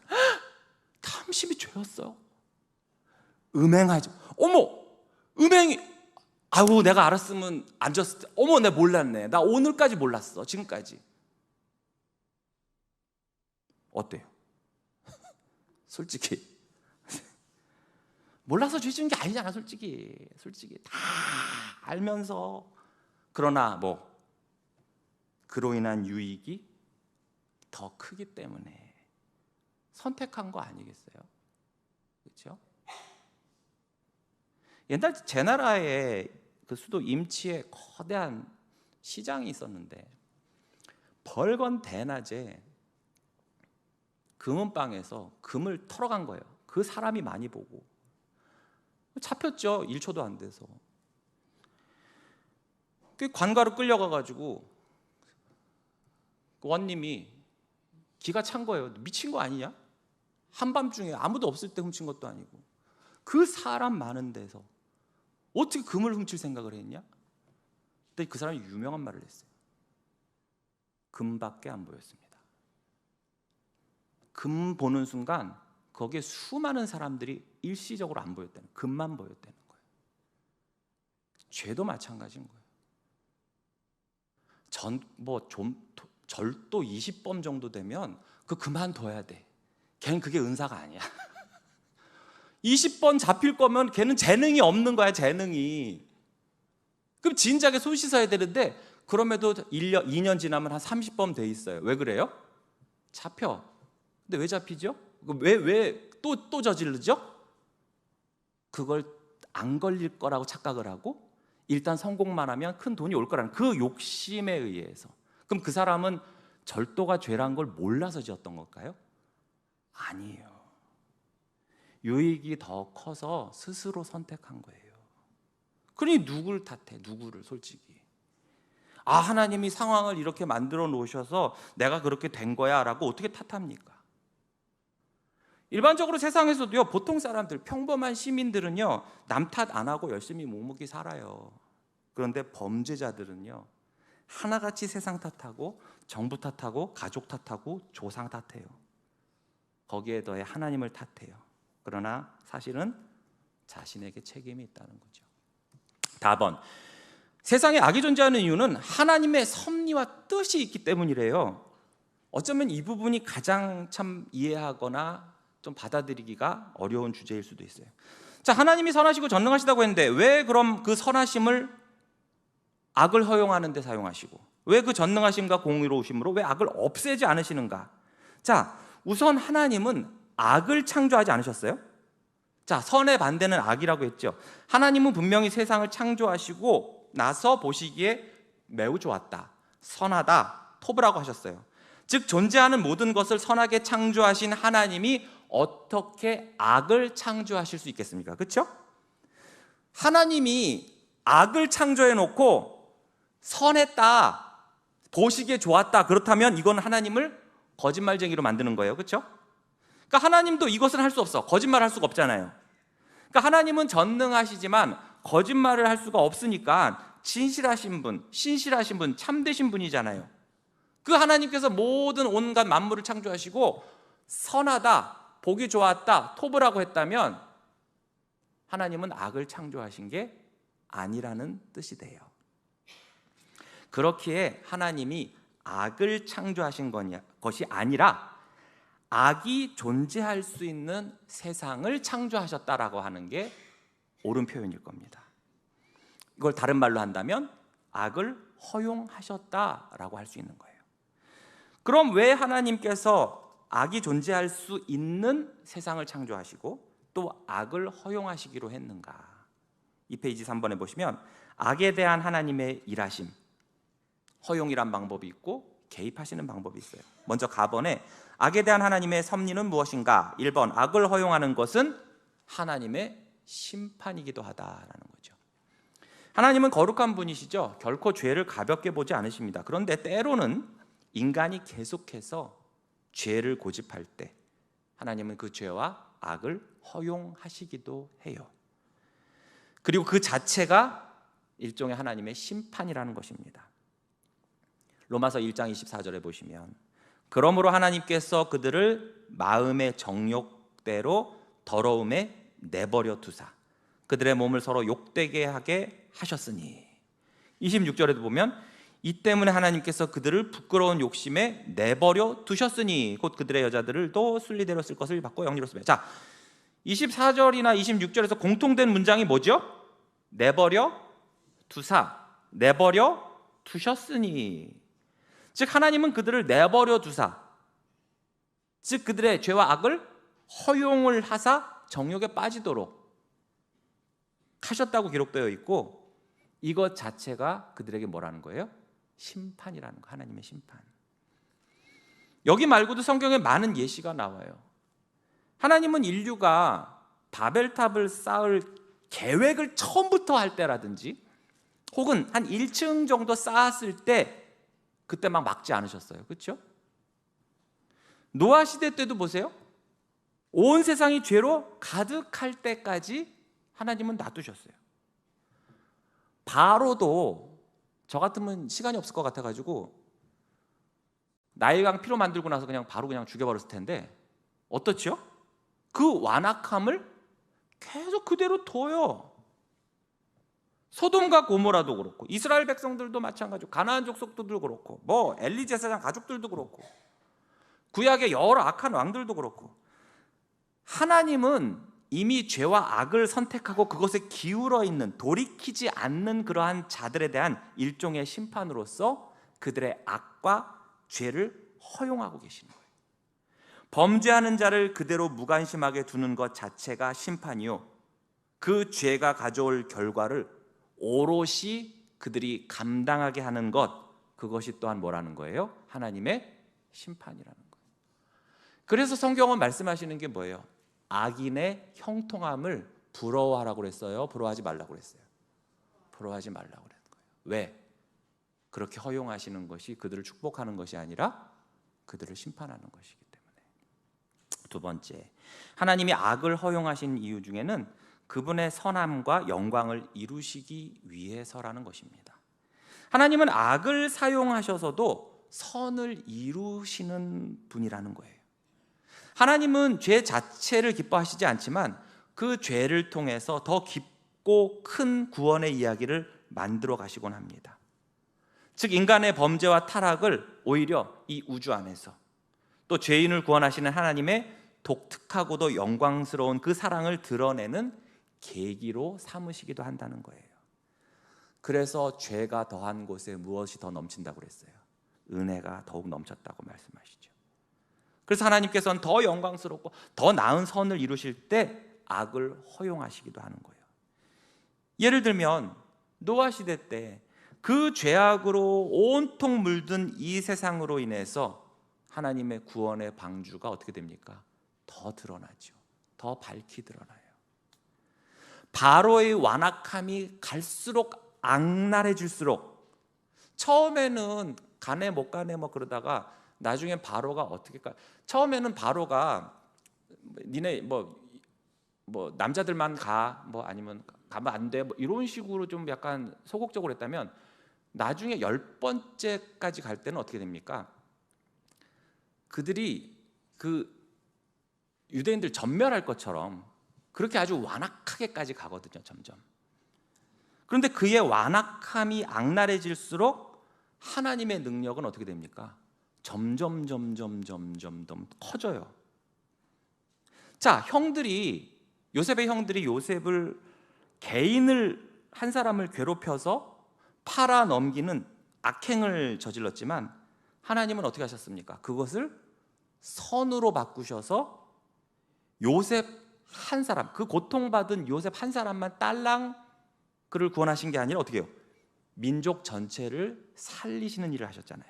탐심이 죄였어요. 음행하지, 어머 음행이, 아우 내가 알았으면 안 졌을 때, 어머 내가 몰랐네. 나 오늘까지 몰랐어. 지금까지. 어때요? 솔직히 몰라서 죄 지은 게 아니잖아. 솔직히 다 알면서. 그러나 그로 인한 유익이 더 크기 때문에 선택한 거 아니겠어요? 그렇죠? 옛날 제 나라에 그 수도 임치에 거대한 시장이 있었는데 벌건 대낮에 금은방에서 금을 털어간 거예요. 그 사람이 많이 보고 잡혔죠. 1초도 안 돼서. 그 관가로 끌려가가지고 그 원님이 기가 찬 거예요. 미친 거 아니냐? 한밤중에 아무도 없을 때 훔친 것도 아니고 그 사람 많은 데서 어떻게 금을 훔칠 생각을 했냐? 근데 그 사람이 유명한 말을 했어요. 금밖에 안 보였습니다. 금 보는 순간 거기에 수많은 사람들이 일시적으로 안 보였다는, 금만 보였다는 거예요. 죄도 마찬가지인 거예요. 절도 20범 정도 되면 그만둬야 돼. 걔는 그게 은사가 아니야. 20번 잡힐 거면 걔는 재능이 없는 거야. 재능이. 그럼 진작에 손 씻어야 되는데 그럼에도 1년, 2년 지나면 한 30범 돼 있어요. 왜 그래요? 잡혀. 근데 왜 잡히죠? 왜 또 저지르죠? 그걸 안 걸릴 거라고 착각을 하고 일단 성공만 하면 큰 돈이 올 거라는 그 욕심에 의해서. 그럼 그 사람은 절도가 죄란 걸 몰라서 지었던 걸까요? 아니에요. 유익이 더 커서 스스로 선택한 거예요. 그러니 누굴 탓해? 누구를 솔직히. 하나님이 상황을 이렇게 만들어 놓으셔서 내가 그렇게 된 거야 라고 어떻게 탓합니까? 일반적으로 세상에서도요, 보통 사람들, 평범한 시민들은요, 남 탓 안 하고 열심히 묵묵히 살아요. 그런데 범죄자들은요, 하나같이 세상 탓하고 정부 탓하고 가족 탓하고 조상 탓해요. 거기에 더해 하나님을 탓해요. 그러나 사실은 자신에게 책임이 있다는 거죠. 답은 세상에 악이 존재하는 이유는 하나님의 섭리와 뜻이 있기 때문이래요. 어쩌면 이 부분이 가장 참 이해하거나 좀 받아들이기가 어려운 주제일 수도 있어요. 자, 하나님이 선하시고 전능하시다고 했는데 왜 그럼 그 선하심을 악을 허용하는 데 사용하시고 왜 그 전능하심과 공의로우심으로 왜 악을 없애지 않으시는가? 자, 우선 하나님은 악을 창조하지 않으셨어요? 자, 선의 반대는 악이라고 했죠. 하나님은 분명히 세상을 창조하시고 나서 보시기에 매우 좋았다, 선하다, 토브라고 하셨어요. 즉 존재하는 모든 것을 선하게 창조하신 하나님이 어떻게 악을 창조하실 수 있겠습니까? 그렇죠? 하나님이 악을 창조해 놓고 선했다, 보시기에 좋았다, 그렇다면 이건 하나님을 거짓말쟁이로 만드는 거예요. 그렇죠? 그러니까 하나님도 이것은 할 수 없어. 거짓말할 수가 없잖아요. 그러니까 하나님은 전능하시지만 거짓말을 할 수가 없으니까 진실하신 분, 신실하신 분, 참되신 분이잖아요. 그 하나님께서 모든 온갖 만물을 창조하시고 선하다, 보기 좋았다, 토브라고 했다면 하나님은 악을 창조하신 게 아니라는 뜻이 돼요. 그렇기에 하나님이 악을 창조하신 것이 아니라 악이 존재할 수 있는 세상을 창조하셨다라고 하는 게 옳은 표현일 겁니다. 이걸 다른 말로 한다면 악을 허용하셨다라고 할 수 있는 거예요. 그럼 왜 하나님께서 악이 존재할 수 있는 세상을 창조하시고 또 악을 허용하시기로 했는가? 이 페이지 3번에 보시면 악에 대한 하나님의 일하심, 허용이란 방법이 있고 개입하시는 방법이 있어요. 먼저 가번에 악에 대한 하나님의 섭리는 무엇인가? 1번, 악을 허용하는 것은 하나님의 심판이기도 하다라는 거죠. 하나님은 거룩한 분이시죠. 결코 죄를 가볍게 보지 않으십니다. 그런데 때로는 인간이 계속해서 죄를 고집할 때 하나님은 그 죄와 악을 허용하시기도 해요. 그리고 그 자체가 일종의 하나님의 심판이라는 것입니다. 로마서 1장 24절에 보시면 그러므로 하나님께서 그들을 마음의 정욕대로 더러움에 내버려 두사 그들의 몸을 서로 욕되게 하게 하셨으니 26절에도 보면 이 때문에 하나님께서 그들을 부끄러운 욕심에 내버려 두셨으니 곧 그들의 여자들을 또 순리대로 쓸 것을 받고 영리로 쓰며. 자, 24절이나 26절에서 공통된 문장이 뭐죠? 내버려 두사, 내버려 두셨으니. 즉 하나님은 그들을 내버려 두사, 즉 그들의 죄와 악을 허용을 하사 정욕에 빠지도록 하셨다고 기록되어 있고 이것 자체가 그들에게 뭐라는 거예요? 심판이라는 거, 하나님의 심판. 여기 말고도 성경에 많은 예시가 나와요. 하나님은 인류가 바벨탑을 쌓을 계획을 처음부터 할 때라든지 혹은 한 1층 정도 쌓았을 때 그때 막 막지 않으셨어요. 그렇죠? 노아 시대 때도 보세요. 온 세상이 죄로 가득할 때까지 하나님은 놔두셨어요. 바로도 저 같으면 시간이 없을 것 같아가지고 나일강 피로 만들고 나서 바로 죽여버렸을 텐데 어떻죠? 그 완악함을 계속 그대로 둬요. 소돔과 고모라도 그렇고 이스라엘 백성들도 마찬가지고 가나안 족속들도 그렇고 엘리 제사장 가족들도 그렇고 구약의 여러 악한 왕들도 그렇고 하나님은 이미 죄와 악을 선택하고 그것에 기울어 있는 돌이키지 않는 그러한 자들에 대한 일종의 심판으로서 그들의 악과 죄를 허용하고 계시는 거예요. 범죄하는 자를 그대로 무관심하게 두는 것 자체가 심판이요, 그 죄가 가져올 결과를 오롯이 그들이 감당하게 하는 것, 그것이 또한 뭐라는 거예요? 하나님의 심판이라는 거예요. 그래서 성경은 말씀하시는 게 뭐예요? 악인의 형통함을 부러워하라고 그랬어요? 부러워하지 말라고 그랬어요? 부러워하지 말라고 그랬는 거예요. 왜? 그렇게 허용하시는 것이 그들을 축복하는 것이 아니라 그들을 심판하는 것이기 때문에. 두 번째, 하나님이 악을 허용하신 이유 중에는 그분의 선함과 영광을 이루시기 위해서라는 것입니다. 하나님은 악을 사용하셔서도 선을 이루시는 분이라는 거예요. 하나님은 죄 자체를 기뻐하시지 않지만 그 죄를 통해서 더 깊고 큰 구원의 이야기를 만들어 가시곤 합니다. 즉, 인간의 범죄와 타락을 오히려 이 우주 안에서, 또 죄인을 구원하시는 하나님의 독특하고도 영광스러운 그 사랑을 드러내는 계기로 삼으시기도 한다는 거예요. 그래서 죄가 더한 곳에 무엇이 더 넘친다고 그랬어요? 은혜가 더욱 넘쳤다고 말씀하시죠. 그래서 하나님께서는 더 영광스럽고 더 나은 선을 이루실 때 악을 허용하시기도 하는 거예요. 예를 들면 노아 시대 때 그 죄악으로 온통 물든 이 세상으로 인해서 하나님의 구원의 방주가 어떻게 됩니까? 더 드러나죠. 더 밝히 드러나요. 바로의 완악함이 갈수록 악랄해질수록, 처음에는 가네 못 가네 뭐 그러다가 나중에 바로가 어떻게 처음에는 바로가 니네 뭐 남자들만 가, 뭐 아니면 가면 안 돼, 뭐 이런 식으로 좀 약간 소극적으로 했다면, 나중에 10번째까지 갈 때는 어떻게 됩니까? 그들이 그 유대인들 전멸할 것처럼 그렇게 아주 완악하게까지 가거든요, 점점. 그런데 그의 완악함이 악랄해질수록 하나님의 능력은 어떻게 됩니까? 점점 커져요. 자, 요셉의 형들이 요셉을, 개인을 한 사람을 괴롭혀서 팔아 넘기는 악행을 저질렀지만 하나님은 어떻게 하셨습니까? 그것을 선으로 바꾸셔서 요셉 한 사람, 그 고통받은 요셉 한 사람만 딸랑 그를 구원하신 게 아니라 어떻게 해요? 민족 전체를 살리시는 일을 하셨잖아요.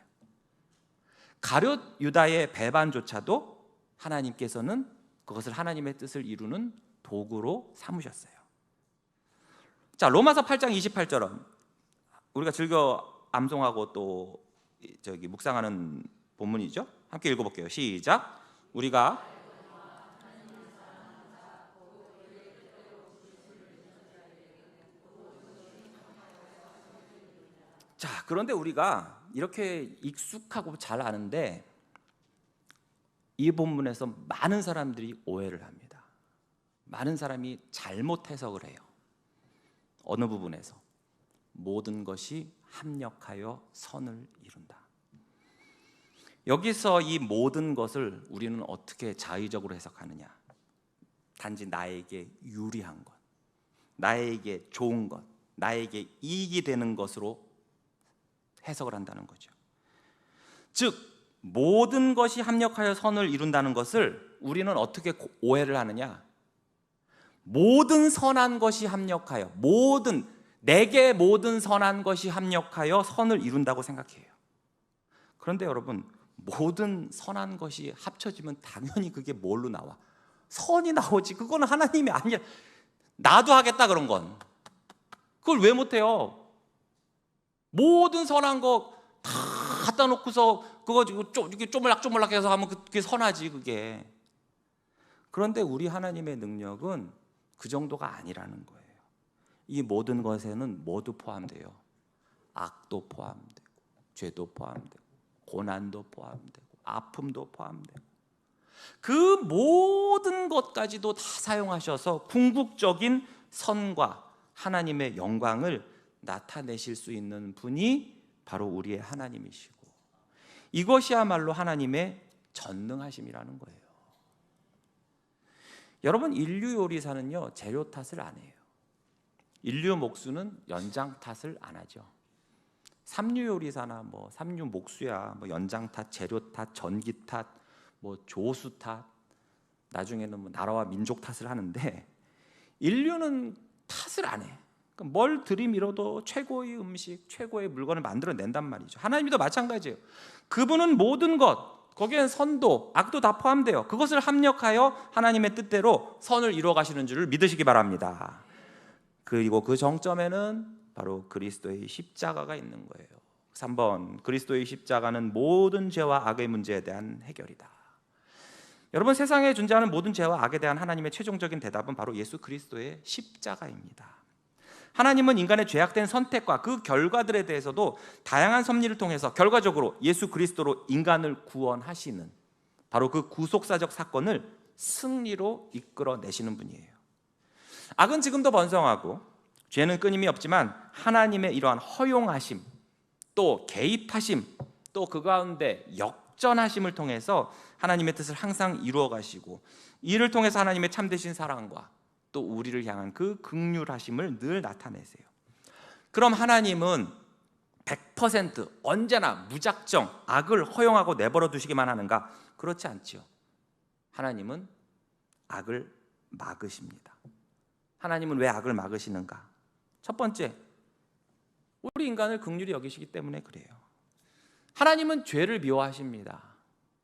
가룟 유다의 배반조차도 하나님께서는 그것을 하나님의 뜻을 이루는 도구로 삼으셨어요. 자, 로마서 8장 28절은 우리가 즐겨 암송하고 또 묵상하는 본문이죠. 함께 읽어볼게요. 시작. 우리가 자, 그런데 우리가 이렇게 익숙하고 잘 아는데 이 본문에서 많은 사람들이 오해를 합니다. 많은 사람이 잘못 해석을 해요. 어느 부분에서 모든 것이 합력하여 선을 이룬다. 여기서 이 모든 것을 우리는 어떻게 자의적으로 해석하느냐? 단지 나에게 유리한 것, 나에게 좋은 것, 나에게 이익이 되는 것으로 해석을 한다는 거죠. 즉, 모든 것이 합력하여 선을 이룬다는 것을 우리는 어떻게 오해를 하느냐? 모든 선한 것이 합력하여, 내게 모든 선한 것이 합력하여 선을 이룬다고 생각해요. 그런데 여러분, 모든 선한 것이 합쳐지면 당연히 그게 뭘로 나와? 선이 나오지. 그거는 하나님이 아니라 나도 하겠다 그런 건. 그걸 왜 못해요? 모든 선한 거 다 갖다 놓고서 그거 이렇게 쪼물락쪼물락 해서 하면 그게 선하지, 그게. 그런데 우리 하나님의 능력은 그 정도가 아니라는 거예요. 이 모든 것에는 모두 포함돼요. 악도 포함되고, 죄도 포함되고, 고난도 포함되고, 아픔도 포함되고, 그 모든 것까지도 다 사용하셔서 궁극적인 선과 하나님의 영광을 나타내실 수 있는 분이 바로 우리의 하나님이시고, 이것이야말로 하나님의 전능하심이라는 거예요. 여러분, 인류 요리사는요, 재료 탓을 안 해요. 인류 목수는 연장 탓을 안 하죠. 삼류 요리사나 삼류 목수야 연장 탓, 재료 탓, 전기 탓, 뭐 조수 탓, 나중에는 뭐 나라와 민족 탓을 하는데 인류는 탓을 안 해. 그러니까 뭘 들이밀어도 최고의 음식, 최고의 물건을 만들어낸단 말이죠. 하나님도 마찬가지예요. 그분은 모든 것, 거기엔 선도, 악도 다 포함돼요. 그것을 합력하여 하나님의 뜻대로 선을 이루어 가시는 줄을 믿으시기 바랍니다. 그리고 그 정점에는 바로 그리스도의 십자가가 있는 거예요. 3번, 그리스도의 십자가는 모든 죄와 악의 문제에 대한 해결이다. 여러분, 세상에 존재하는 모든 죄와 악에 대한 하나님의 최종적인 대답은 바로 예수 그리스도의 십자가입니다. 하나님은 인간의 죄악된 선택과 그 결과들에 대해서도 다양한 섭리를 통해서 결과적으로 예수 그리스도로 인간을 구원하시는 바로 그 구속사적 사건을 승리로 이끌어내시는 분이에요. 악은 지금도 번성하고 죄는 끊임이 없지만 하나님의 이러한 허용하심, 또 개입하심, 또 그 가운데 역전하심을 통해서 하나님의 뜻을 항상 이루어 가시고, 이를 통해서 하나님의 참되신 사랑과 또 우리를 향한 그 긍휼하심을 늘 나타내세요. 그럼 하나님은 100% 언제나 무작정 악을 허용하고 내버려 두시기만 하는가? 그렇지 않지요. 하나님은 악을 막으십니다. 하나님은 왜 악을 막으시는가? 첫 번째, 우리 인간을 긍휼히 여기시기 때문에 그래요. 하나님은 죄를 미워하십니다.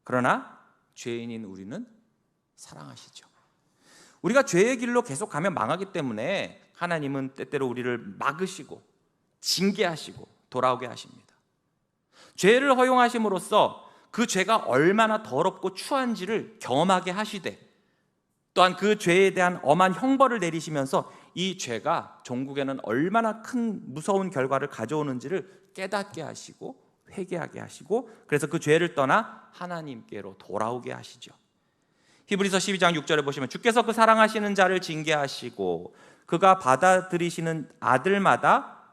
그러나 죄인인 우리는 사랑하시죠. 우리가 죄의 길로 계속 가면 망하기 때문에 하나님은 때때로 우리를 막으시고 징계하시고 돌아오게 하십니다. 죄를 허용하심으로써 그 죄가 얼마나 더럽고 추한지를 경험하게 하시되, 또한 그 죄에 대한 엄한 형벌을 내리시면서 이 죄가 종국에는 얼마나 큰 무서운 결과를 가져오는지를 깨닫게 하시고 회개하게 하시고, 그래서 그 죄를 떠나 하나님께로 돌아오게 하시죠. 히브리서 12장 6절에 보시면 주께서 그 사랑하시는 자를 징계하시고 그가 받아들이시는 아들마다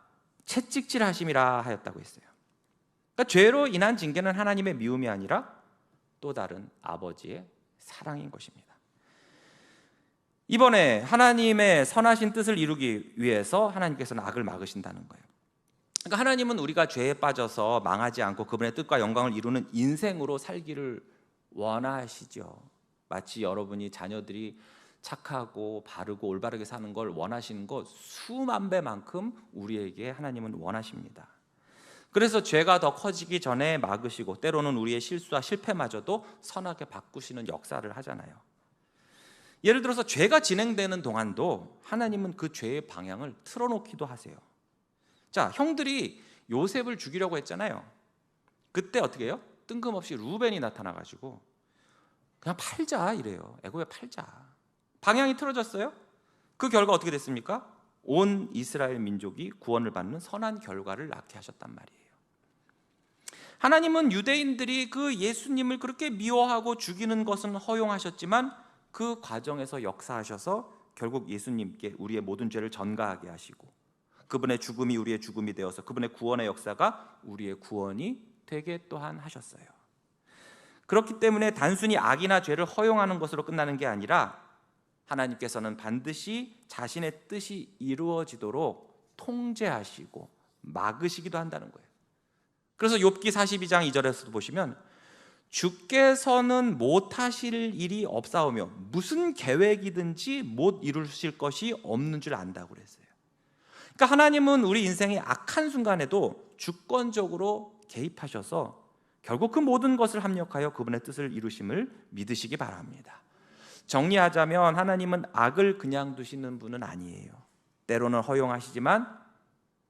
채찍질하심이라 하였다고 했어요. 그러니까 죄로 인한 징계는 하나님의 미움이 아니라 또 다른 아버지의 사랑인 것입니다. 이번에 하나님의 선하신 뜻을 이루기 위해서 하나님께서는 악을 막으신다는 거예요. 그러니까 하나님은 우리가 죄에 빠져서 망하지 않고 그분의 뜻과 영광을 이루는 인생으로 살기를 원하시죠. 마치 여러분이 자녀들이 착하고 바르고 올바르게 사는 걸 원하시는 것 수만 배만큼 우리에게 하나님은 원하십니다. 그래서 죄가 더 커지기 전에 막으시고 때로는 우리의 실수와 실패마저도 선하게 바꾸시는 역사를 하잖아요. 예를 들어서 죄가 진행되는 동안도 하나님은 그 죄의 방향을 틀어놓기도 하세요. 자, 형들이 요셉을 죽이려고 했잖아요. 그때 어떻게 해요? 뜬금없이 루벤이 나타나가지고 그냥 팔자 이래요. 애굽에 팔자. 방향이 틀어졌어요. 그 결과 어떻게 됐습니까? 온 이스라엘 민족이 구원을 받는 선한 결과를 낳게 하셨단 말이에요. 하나님은 유대인들이 그 예수님을 그렇게 미워하고 죽이는 것은 허용하셨지만 그 과정에서 역사하셔서 결국 예수님께 우리의 모든 죄를 전가하게 하시고 그분의 죽음이 우리의 죽음이 되어서 그분의 구원의 역사가 우리의 구원이 되게 또한 하셨어요. 그렇기 때문에 단순히 악이나 죄를 허용하는 것으로 끝나는 게 아니라 하나님께서는 반드시 자신의 뜻이 이루어지도록 통제하시고 막으시기도 한다는 거예요. 그래서 욥기 42장 2절에서도 보시면 주께서는 못하실 일이 없사오며 무슨 계획이든지 못 이루실 것이 없는 줄 안다고 그랬어요. 그러니까 하나님은 우리 인생의 악한 순간에도 주권적으로 개입하셔서 결국 그 모든 것을 합력하여 그분의 뜻을 이루심을 믿으시기 바랍니다. 정리하자면 하나님은 악을 그냥 두시는 분은 아니에요. 때로는 허용하시지만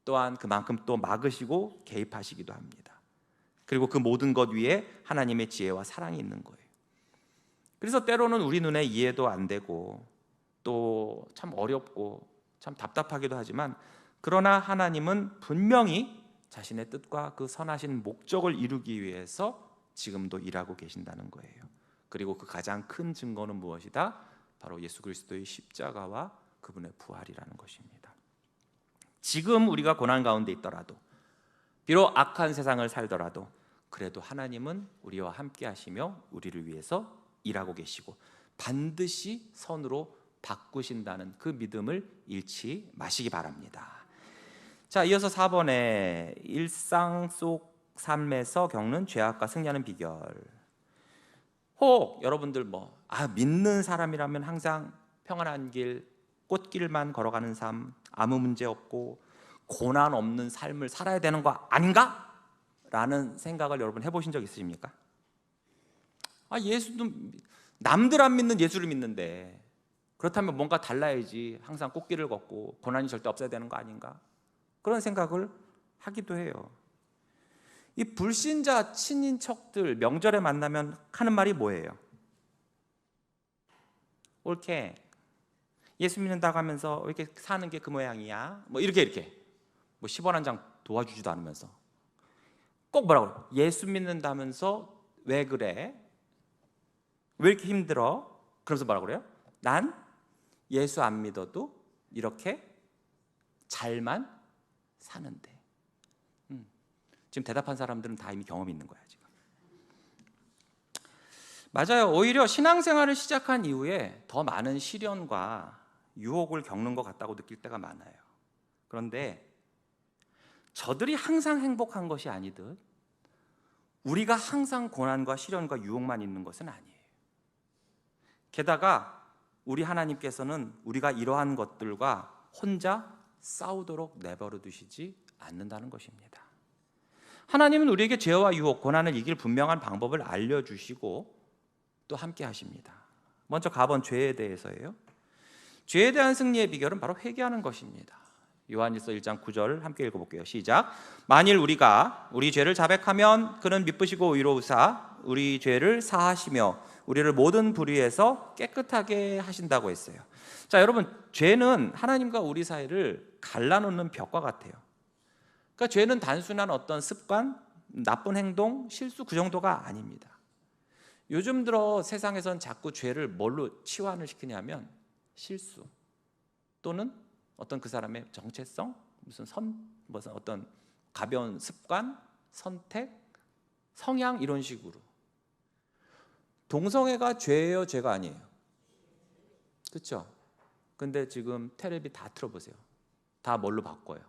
또한 그만큼 또 막으시고 개입하시기도 합니다. 그리고 그 모든 것 위에 하나님의 지혜와 사랑이 있는 거예요. 그래서 때로는 우리 눈에 이해도 안 되고 또 참 어렵고 참 답답하기도 하지만, 그러나 하나님은 분명히 자신의 뜻과 그 선하신 목적을 이루기 위해서 지금도 일하고 계신다는 거예요. 그리고 그 가장 큰 증거는 무엇이다? 바로 예수 그리스도의 십자가와 그분의 부활이라는 것입니다. 지금 우리가 고난 가운데 있더라도, 비록 악한 세상을 살더라도 그래도 하나님은 우리와 함께 하시며 우리를 위해서 일하고 계시고 반드시 선으로 바꾸신다는 그 믿음을 잃지 마시기 바랍니다. 자, 이어서 4번에 일상 속 삶에서 겪는 죄악과 승리하는 비결. 혹 여러분들 믿는 사람이라면 항상 평안한 길, 꽃길만 걸어가는 삶, 아무 문제 없고 고난 없는 삶을 살아야 되는 거 아닌가? 라는 생각을 여러분 해보신 적 있으십니까? 예수도 남들 안 믿는 예수를 믿는데 그렇다면 뭔가 달라야지, 항상 꽃길을 걷고 고난이 절대 없어야 되는 거 아닌가? 그런 생각을 하기도 해요. 이 불신자 친인척들 명절에 만나면 하는 말이 뭐예요? 옳게 예수 믿는다고 하면서 왜 이렇게 사는 게 그 모양이야? 이렇게 10원 한 장 도와주지도 않으면서 꼭 뭐라고 그래요? 예수 믿는다면서 왜 그래? 왜 이렇게 힘들어? 그러면서 뭐라고 그래요? 난 예수 안 믿어도 이렇게 잘만 사는데. 지금 대답한 사람들은 다 이미 경험이 있는 거야 지금. 맞아요. 오히려 신앙생활을 시작한 이후에 더 많은 시련과 유혹을 겪는 것 같다고 느낄 때가 많아요. 그런데 저들이 항상 행복한 것이 아니듯 우리가 항상 고난과 시련과 유혹만 있는 것은 아니에요. 게다가 우리 하나님께서는 우리가 이러한 것들과 혼자 싸우도록 내버려 두시지 않는다는 것입니다. 하나님은 우리에게 죄와 유혹, 고난을 이길 분명한 방법을 알려주시고 또 함께 하십니다. 먼저 가본 죄에 대해서예요. 죄에 대한 승리의 비결은 바로 회개하는 것입니다. 요한일서 1장 9절 함께 읽어볼게요. 시작. 만일 우리가 우리 죄를 자백하면 그는 미쁘시고 의로우사 우리 죄를 사하시며 우리를 모든 불의에서 깨끗하게 하신다고 했어요. 자, 여러분, 죄는 하나님과 우리 사이를 갈라놓는 벽과 같아요. 그러니까 죄는 단순한 어떤 습관, 나쁜 행동, 실수 그 정도가 아닙니다. 요즘 들어 세상에선 자꾸 죄를 뭘로 치환을 시키냐면 실수 또는 어떤 그 사람의 정체성, 무슨 어떤 가벼운 습관, 선택, 성향 이런 식으로. 동성애가 죄예요, 죄가 아니에요? 그렇죠? 근데 지금 텔레비 다 틀어보세요. 다 뭘로 바꿔요?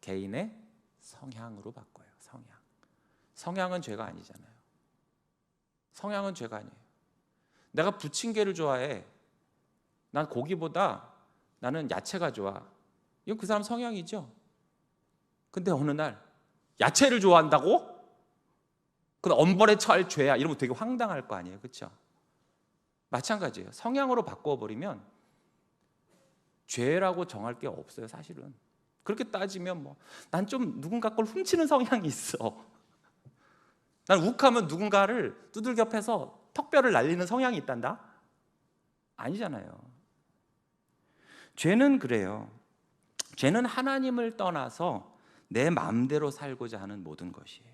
개인의 성향으로 바꿔요. 성향은 죄가 아니잖아요. 성향은 죄가 아니에요. 내가 부침개를 좋아해. 난 고기보다 나는 야채가 좋아. 이건 그 사람 성향이죠. 근데 어느 날 야채를 좋아한다고? 그건 엄벌에 처할 죄야. 이러면 되게 황당할 거 아니에요. 그렇죠? 마찬가지예요. 성향으로 바꿔버리면 죄라고 정할 게 없어요. 사실은. 그렇게 따지면 난 좀 누군가 걸 훔치는 성향이 있어. 난 욱하면 누군가를 두들겨 패서 턱뼈를 날리는 성향이 있단다? 아니잖아요. 죄는 그래요. 죄는 하나님을 떠나서 내 마음대로 살고자 하는 모든 것이에요.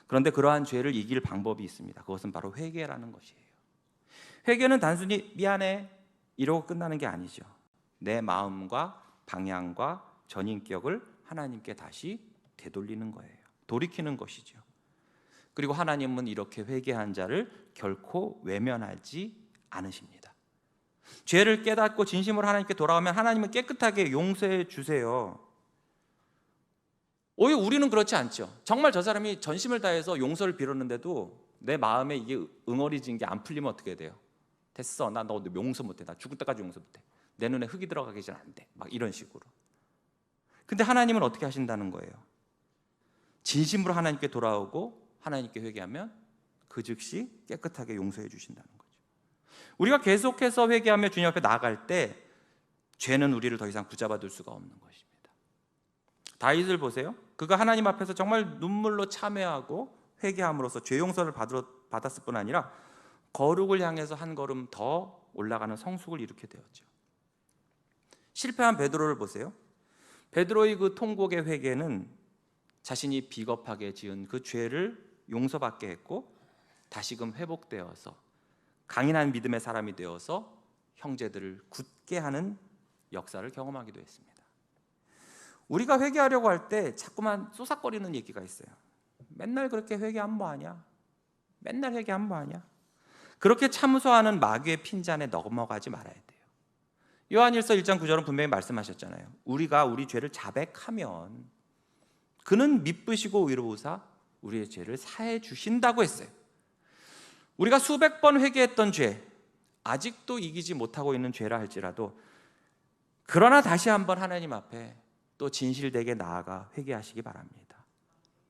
그런데 그러한 죄를 이길 방법이 있습니다. 그것은 바로 회개라는 것이에요. 회개는 단순히 미안해 이러고 끝나는 게 아니죠. 내 마음과 방향과 전인격을 하나님께 다시 되돌리는 거예요. 돌이키는 것이죠. 그리고 하나님은 이렇게 회개한 자를 결코 외면하지 않으십니다. 죄를 깨닫고 진심으로 하나님께 돌아오면 하나님은 깨끗하게 용서해 주세요. 오히려 우리는 그렇지 않죠. 정말 저 사람이 전심을 다해서 용서를 빌었는데도 내 마음에 이게 응어리진 게 안 풀리면 어떻게 돼요? 됐어, 나 너 용서 못해. 나 죽을 때까지 용서 못해. 내 눈에 흙이 들어가긴 안 돼. 막 이런 식으로. 근데 하나님은 어떻게 하신다는 거예요? 진심으로 하나님께 돌아오고 하나님께 회개하면 그 즉시 깨끗하게 용서해 주신다는 거죠. 우리가 계속해서 회개하며 주님 앞에 나아갈 때 죄는 우리를 더 이상 붙잡아 둘 수가 없는 것입니다. 다윗을 보세요. 그가 하나님 앞에서 정말 눈물로 참회하고 회개함으로써 죄 용서를 받았을 뿐 아니라 거룩을 향해서 한 걸음 더 올라가는 성숙을 이루게 되었죠. 실패한 베드로를 보세요. 베드로의 그 통곡의 회개는 자신이 비겁하게 지은 그 죄를 용서받게 했고 다시금 회복되어서 강인한 믿음의 사람이 되어서 형제들을 굳게 하는 역사를 경험하기도 했습니다. 우리가 회개하려고 할 때 자꾸만 쏘삭거리는 얘기가 있어요. 맨날 그렇게 회개하면 뭐하냐? 맨날 회개하면 뭐하냐? 그렇게 참소하는 마귀의 핀잔에 넘어가지 말아야 돼요. 요한일서 1장 9절은 분명히 말씀하셨잖아요. 우리가 우리 죄를 자백하면 그는 미쁘시고 의로우사 우리의 죄를 사해 주신다고 했어요. 우리가 수백 번 회개했던 죄, 아직도 이기지 못하고 있는 죄라 할지라도 그러나 다시 한번 하나님 앞에 또 진실되게 나아가 회개하시기 바랍니다.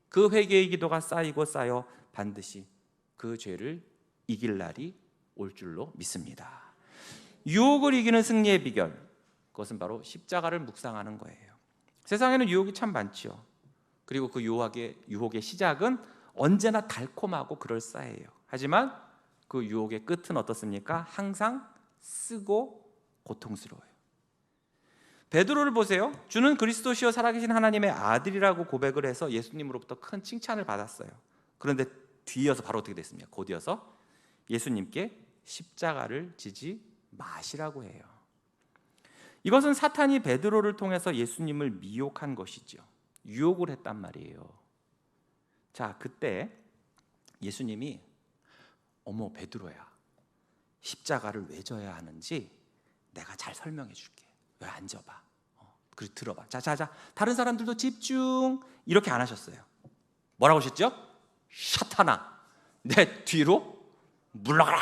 그 회개의 기도가 쌓이고 쌓여 반드시 그 죄를 이길 날이 올 줄로 믿습니다. 유혹을 이기는 승리의 비결, 그것은 바로 십자가를 묵상하는 거예요. 세상에는 유혹이 참 많지요. 그리고 그 유혹의 시작은 언제나 달콤하고 그럴싸해요. 하지만 그 유혹의 끝은 어떻습니까? 항상 쓰고 고통스러워요. 베드로를 보세요. 주는 그리스도시요 살아계신 하나님의 아들이라고 고백을 해서 예수님으로부터 큰 칭찬을 받았어요. 그런데 뒤이어서 바로 어떻게 됐습니까? 곧이어서 예수님께 십자가를 지지 마시라고 해요. 이것은 사탄이 베드로를 통해서 예수님을 미혹한 것이죠. 유혹을 했단 말이에요. 자, 그때 예수님이 어머 베드로야, 십자가를 왜 져야 하는지 내가 잘 설명해 줄게. 왜 앉아봐. 그리고 들어봐. 자, 다른 사람들도 집중. 이렇게 안 하셨어요. 뭐라고 하셨죠? 사탄아, 내 뒤로 물러가라.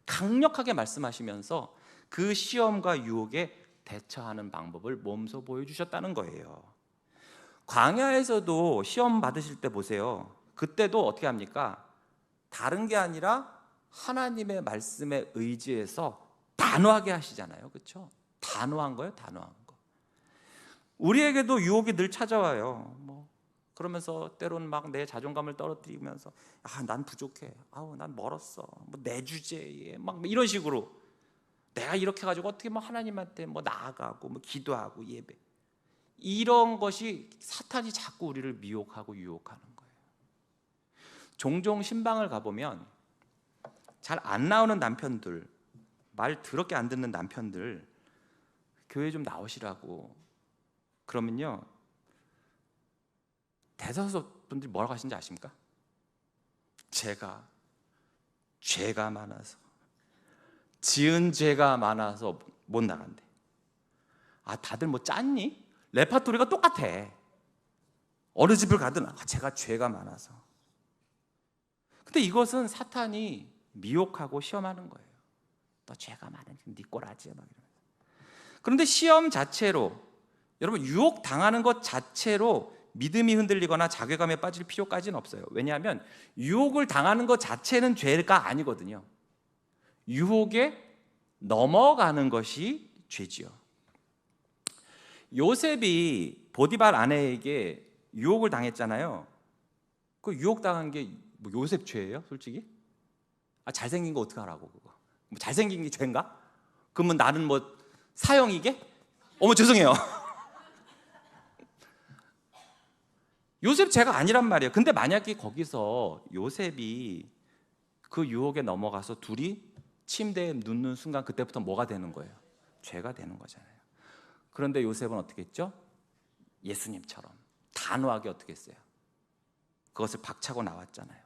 강력하게 말씀하시면서 그 시험과 유혹에 대처하는 방법을 몸소 보여주셨다는 거예요. 광야에서도 시험 받으실 때 보세요. 그때도 어떻게 합니까? 다른 게 아니라 하나님의 말씀에 의지해서 단호하게 하시잖아요. 그렇죠? 단호한 거예요. 단호한 거. 우리에게도 유혹이 늘 찾아와요. 그러면서 때로는 막 내 자존감을 떨어뜨리면서 난 부족해. 난 멀었어. 내 주제에 막 이런 식으로 내가 이렇게 가지고 어떻게 하나님한테 나아가고 기도하고 예배, 이런 것이 사탄이 자꾸 우리를 미혹하고 유혹하는 거예요. 종종 신방을 가보면 잘 안 나오는 남편들, 말 더럽게 안 듣는 남편들 교회 좀 나오시라고 그러면요, 대다수 분들이 뭐라고 하시는지 아십니까? 제가 죄가 많아서, 지은 죄가 많아서 못 나간대. 다들 짰니? 레파토리가 똑같아. 어느 집을 가든 제가 죄가 많아서. 근데 이것은 사탄이 미혹하고 시험하는 거예요. 너 죄가 많으니까 네 꼴하지 막 이러면서. 그런데 시험 자체로, 여러분 유혹 당하는 것 자체로 믿음이 흔들리거나 자괴감에 빠질 필요까지는 없어요. 왜냐하면 유혹을 당하는 것 자체는 죄가 아니거든요. 유혹에 넘어가는 것이 죄지요. 요셉이 보디발 아내에게 유혹을 당했잖아요. 그 유혹 당한 게 요셉 죄예요, 솔직히? 잘생긴 거 어떡하라고 그거? 잘생긴 게 죄인가? 그러면 나는 사형이게? 죄송해요. 요셉 죄가 아니란 말이에요. 근데 만약에 거기서 요셉이 그 유혹에 넘어가서 둘이 침대에 눕는 순간 그때부터 뭐가 되는 거예요? 죄가 되는 거잖아요. 그런데 요셉은 어떻게 했죠? 예수님처럼 단호하게 어떻게 했어요? 그것을 박차고 나왔잖아요.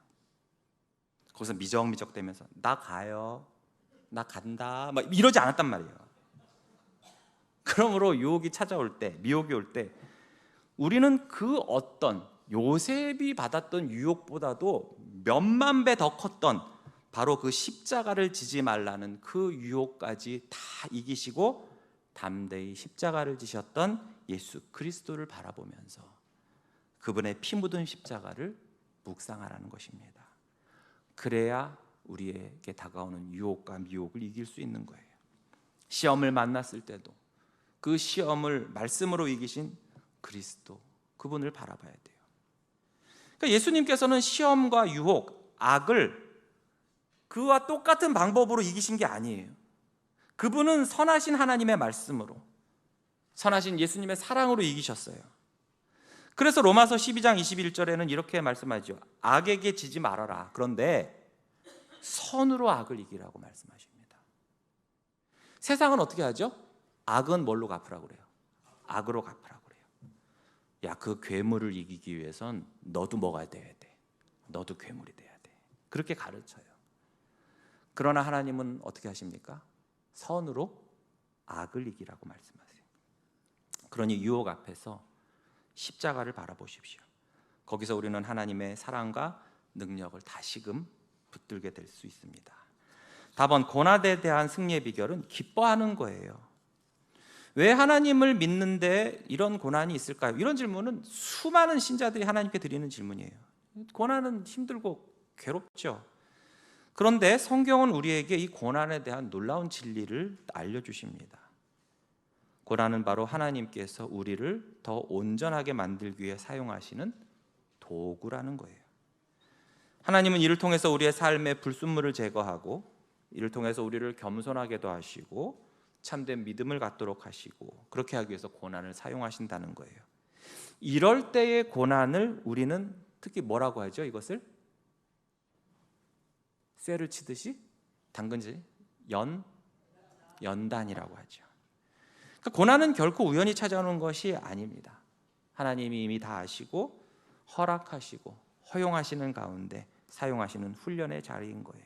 거기서 미적미적 대면서 나 가요, 나 간다 막 이러지 않았단 말이에요. 그러므로 유혹이 찾아올 때, 미혹이 올 때 우리는 그 어떤 요셉이 받았던 유혹보다도 몇만 배 더 컸던 바로 그 십자가를 지지 말라는 그 유혹까지 다 이기시고 담대히 십자가를 지셨던 예수 그리스도를 바라보면서 그분의 피 묻은 십자가를 묵상하라는 것입니다. 그래야 우리에게 다가오는 유혹과 미혹을 이길 수 있는 거예요. 시험을 만났을 때도 그 시험을 말씀으로 이기신 그리스도, 그분을 바라봐야 돼요. 그러니까 예수님께서는 시험과 유혹, 악을 그와 똑같은 방법으로 이기신 게 아니에요. 그분은 선하신 하나님의 말씀으로, 선하신 예수님의 사랑으로 이기셨어요. 그래서 로마서 12장 21절에는 이렇게 말씀하죠. 악에게 지지 말아라. 그런데 선으로 악을 이기라고 말씀하십니다. 세상은 어떻게 하죠? 악은 뭘로 갚으라고 그래요? 악으로 갚으라고 그래요. 야, 그 괴물을 이기기 위해선 너도 뭐가 돼야 돼? 너도 괴물이 돼야 돼. 그렇게 가르쳐요. 그러나 하나님은 어떻게 하십니까? 선으로 악을 이기라고 말씀하세요. 그러니 유혹 앞에서 십자가를 바라보십시오. 거기서 우리는 하나님의 사랑과 능력을 다시금 붙들게 될 수 있습니다. 답은 고난에 대한 승리의 비결은 기뻐하는 거예요. 왜 하나님을 믿는데 이런 고난이 있을까요? 이런 질문은 수많은 신자들이 하나님께 드리는 질문이에요. 고난은 힘들고 괴롭죠. 그런데 성경은 우리에게 이 고난에 대한 놀라운 진리를 알려주십니다. 고난은 바로 하나님께서 우리를 더 온전하게 만들기 위해 사용하시는 도구라는 거예요. 하나님은 이를 통해서 우리의 삶의 불순물을 제거하고, 이를 통해서 우리를 겸손하게도 하시고 참된 믿음을 갖도록 하시고, 그렇게 하기 위해서 고난을 사용하신다는 거예요. 이럴 때의 고난을 우리는 특히 뭐라고 하죠? 이것을 쇠를 치듯이 당근질 연단이라고 하죠. 그러니까 고난은 결코 우연히 찾아오는 것이 아닙니다. 하나님이 이미 다 아시고 허락하시고 허용하시는 가운데 사용하시는 훈련의 자리인 거예요.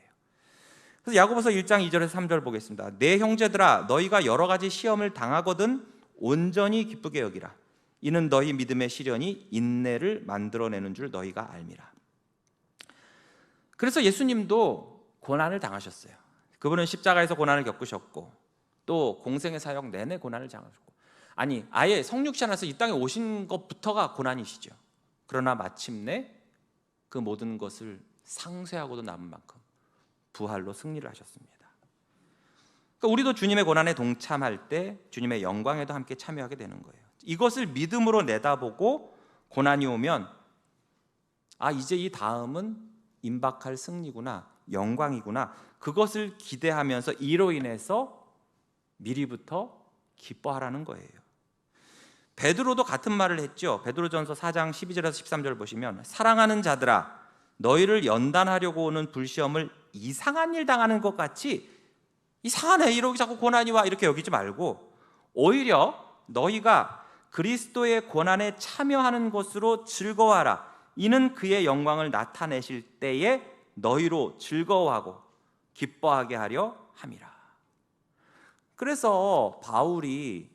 그래서 야고보서 1장 2절에서 3절 보겠습니다. 내 형제들아, 너희가 여러 가지 시험을 당하거든 온전히 기쁘게 여기라. 이는 너희 믿음의 시련이 인내를 만들어내는 줄 너희가 알미라. 그래서 예수님도 고난을 당하셨어요. 그분은 십자가에서 고난을 겪으셨고, 또 공생의 사역 내내 고난을 당하셨고, 아니 아예 성육신 안에서 이 땅에 오신 것부터가 고난이시죠. 그러나 마침내 그 모든 것을 상쇄하고도 남은 만큼 부활로 승리를 하셨습니다. 그러니까 우리도 주님의 고난에 동참할 때 주님의 영광에도 함께 참여하게 되는 거예요. 이것을 믿음으로 내다보고 고난이 오면, 아, 이제 이 다음은 임박할 승리구나, 영광이구나, 그것을 기대하면서 이로 인해서 미리부터 기뻐하라는 거예요. 베드로도 같은 말을 했죠. 베드로전서 4장 12절에서 13절 보시면, 사랑하는 자들아, 너희를 연단하려고 오는 불시험을 이상한 일 당하는 것 같이, 이상하네, 이러고 자꾸 고난이 와, 이렇게 여기지 말고 오히려 너희가 그리스도의 고난에 참여하는 것으로 즐거워하라. 이는 그의 영광을 나타내실 때에 너희로 즐거워하고 기뻐하게 하려 함이라. 그래서 바울이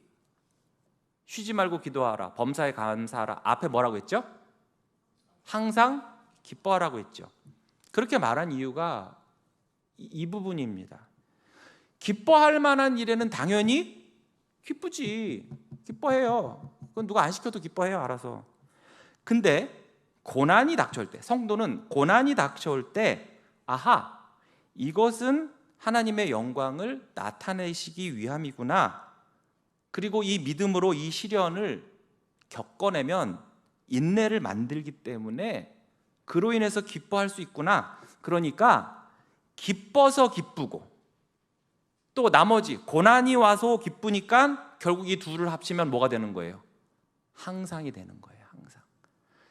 쉬지 말고 기도하라, 범사에 감사하라, 앞에 뭐라고 했죠? 항상 기뻐하라고 했죠. 그렇게 말한 이유가 이 부분입니다. 기뻐할 만한 일에는 당연히 기쁘지, 기뻐해요. 그건 누가 안 시켜도 기뻐해요, 알아서. 근데 고난이 닥쳐올 때, 성도는 고난이 닥쳐올 때, 아하, 이것은 하나님의 영광을 나타내시기 위함이구나, 그리고 이 믿음으로 이 시련을 겪어내면 인내를 만들기 때문에 그로 인해서 기뻐할 수 있구나. 그러니까 기뻐서 기쁘고, 또 나머지 고난이 와서 기쁘니까 결국 이 둘을 합치면 뭐가 되는 거예요? 항상이 되는 거예요. 항상.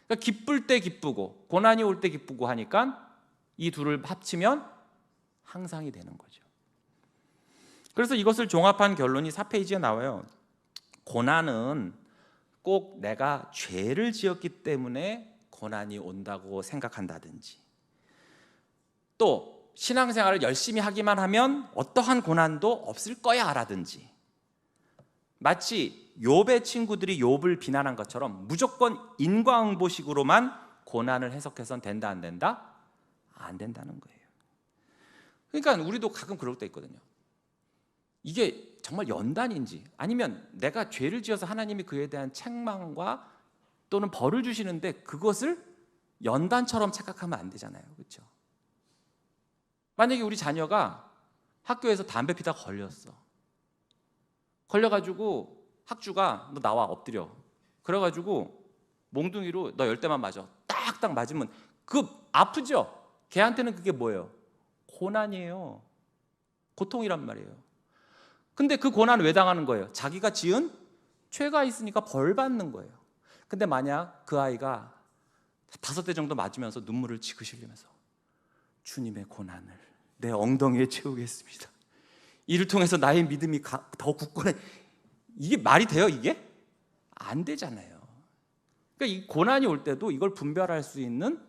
그러니까 기쁠 때 기쁘고 고난이 올 때 기쁘고 하니까 이 둘을 합치면 항상이 되는 거죠. 그래서 이것을 종합한 결론이 4페이지에 나와요. 고난은 꼭 내가 죄를 지었기 때문에 고난이 온다고 생각한다든지, 또 신앙생활을 열심히 하기만 하면 어떠한 고난도 없을 거야 라든지, 마치 욥의 친구들이 욥을 비난한 것처럼 무조건 인과응보식으로만 고난을 해석해서는 된다 안 된다? 안 된다는 거예요. 그러니까 우리도 가끔 그럴 때 있거든요. 이게 정말 연단인지, 아니면 내가 죄를 지어서 하나님이 그에 대한 책망과 또는 벌을 주시는데 그것을 연단처럼 착각하면 안 되잖아요. 그렇죠? 만약에 우리 자녀가 학교에서 담배 피다 걸려가지고 학주가 너 나와 엎드려, 그래가지고 몽둥이로 너 10대만 맞아, 딱딱 맞으면 그 아프죠? 걔한테는 그게 뭐예요? 고난이에요. 고통이란 말이에요. 근데 그 고난을 왜 당하는 거예요? 자기가 지은 죄가 있으니까 벌 받는 거예요. 근데 만약 그 아이가 5대 정도 맞으면서 눈물을 지그시 흘리면서 주님의 고난을 내 엉덩이에 채우겠습니다, 이를 통해서 나의 믿음이 더 굳건해, 이게 말이 돼요? 이게? 안 되잖아요. 그러니까 이 고난이 올 때도 이걸 분별할 수 있는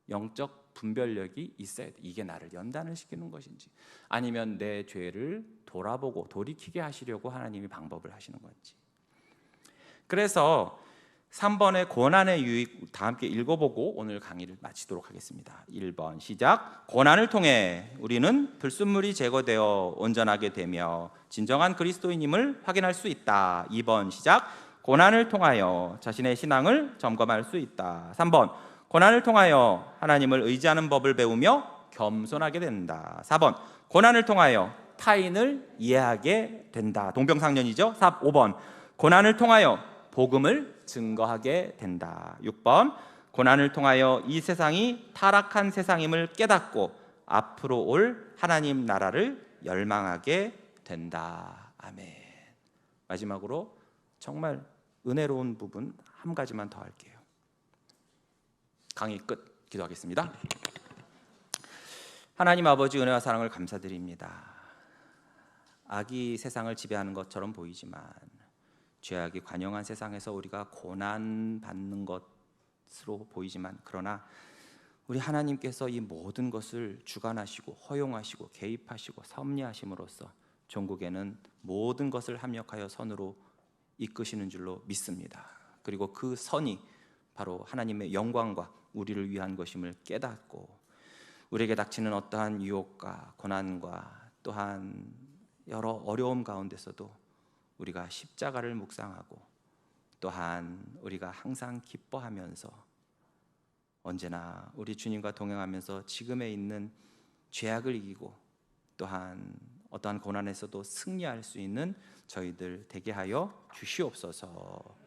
영적 분별력이 있어야 돼. 이게 나를 연단을 시키는 것인지, 아니면 내 죄를 돌아보고 돌이키게 하시려고 하나님이 방법을 하시는 건지. 그래서 3번의 고난의 유익 다 함께 읽어보고 오늘 강의를 마치도록 하겠습니다. 1번 시작. 고난을 통해 우리는 불순물이 제거되어 온전하게 되며 진정한 그리스도인임을 확인할 수 있다. 2번 시작. 고난을 통하여 자신의 신앙을 점검할 수 있다. 3번 고난을 통하여 하나님을 의지하는 법을 배우며 겸손하게 된다. 4번 고난을 통하여 타인을 이해하게 된다. 동병상련이죠. 5번 고난을 통하여 복음을 증거하게 된다. 6번 고난을 통하여 이 세상이 타락한 세상임을 깨닫고 앞으로 올 하나님 나라를 열망하게 된다. 아멘. 마지막으로 정말 은혜로운 부분 한 가지만 더 할게요. 강의 끝. 기도하겠습니다. 하나님 아버지 은혜와 사랑을 감사드립니다. 악이 세상을 지배하는 것처럼 보이지만 죄악이 관영한 세상에서 우리가 고난 받는 것으로 보이지만 그러나 우리 하나님께서 이 모든 것을 주관하시고 허용하시고 개입하시고 섭리하심으로써 종국에는 모든 것을 합력하여 선으로 이끄시는 줄로 믿습니다. 그리고 그 선이 바로 하나님의 영광과 우리를 위한 것임을 깨닫고 우리에게 닥치는 어떠한 유혹과 고난과 또한 여러 어려움 가운데서도 우리가 십자가를 묵상하고 또한 우리가 항상 기뻐하면서 언제나 우리 주님과 동행하면서 지금에 있는 죄악을 이기고 또한 어떠한 고난에서도 승리할 수 있는 저희들 되게 하여 주시옵소서.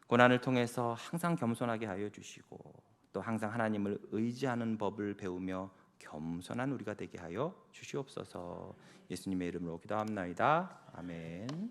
고난을 통해서 항상 겸손하게 하여 주시고 또 항상 하나님을 의지하는 법을 배우며 겸손한 우리가 되게 하여 주시옵소서. 예수님의 이름으로 기도합나이다. 아멘.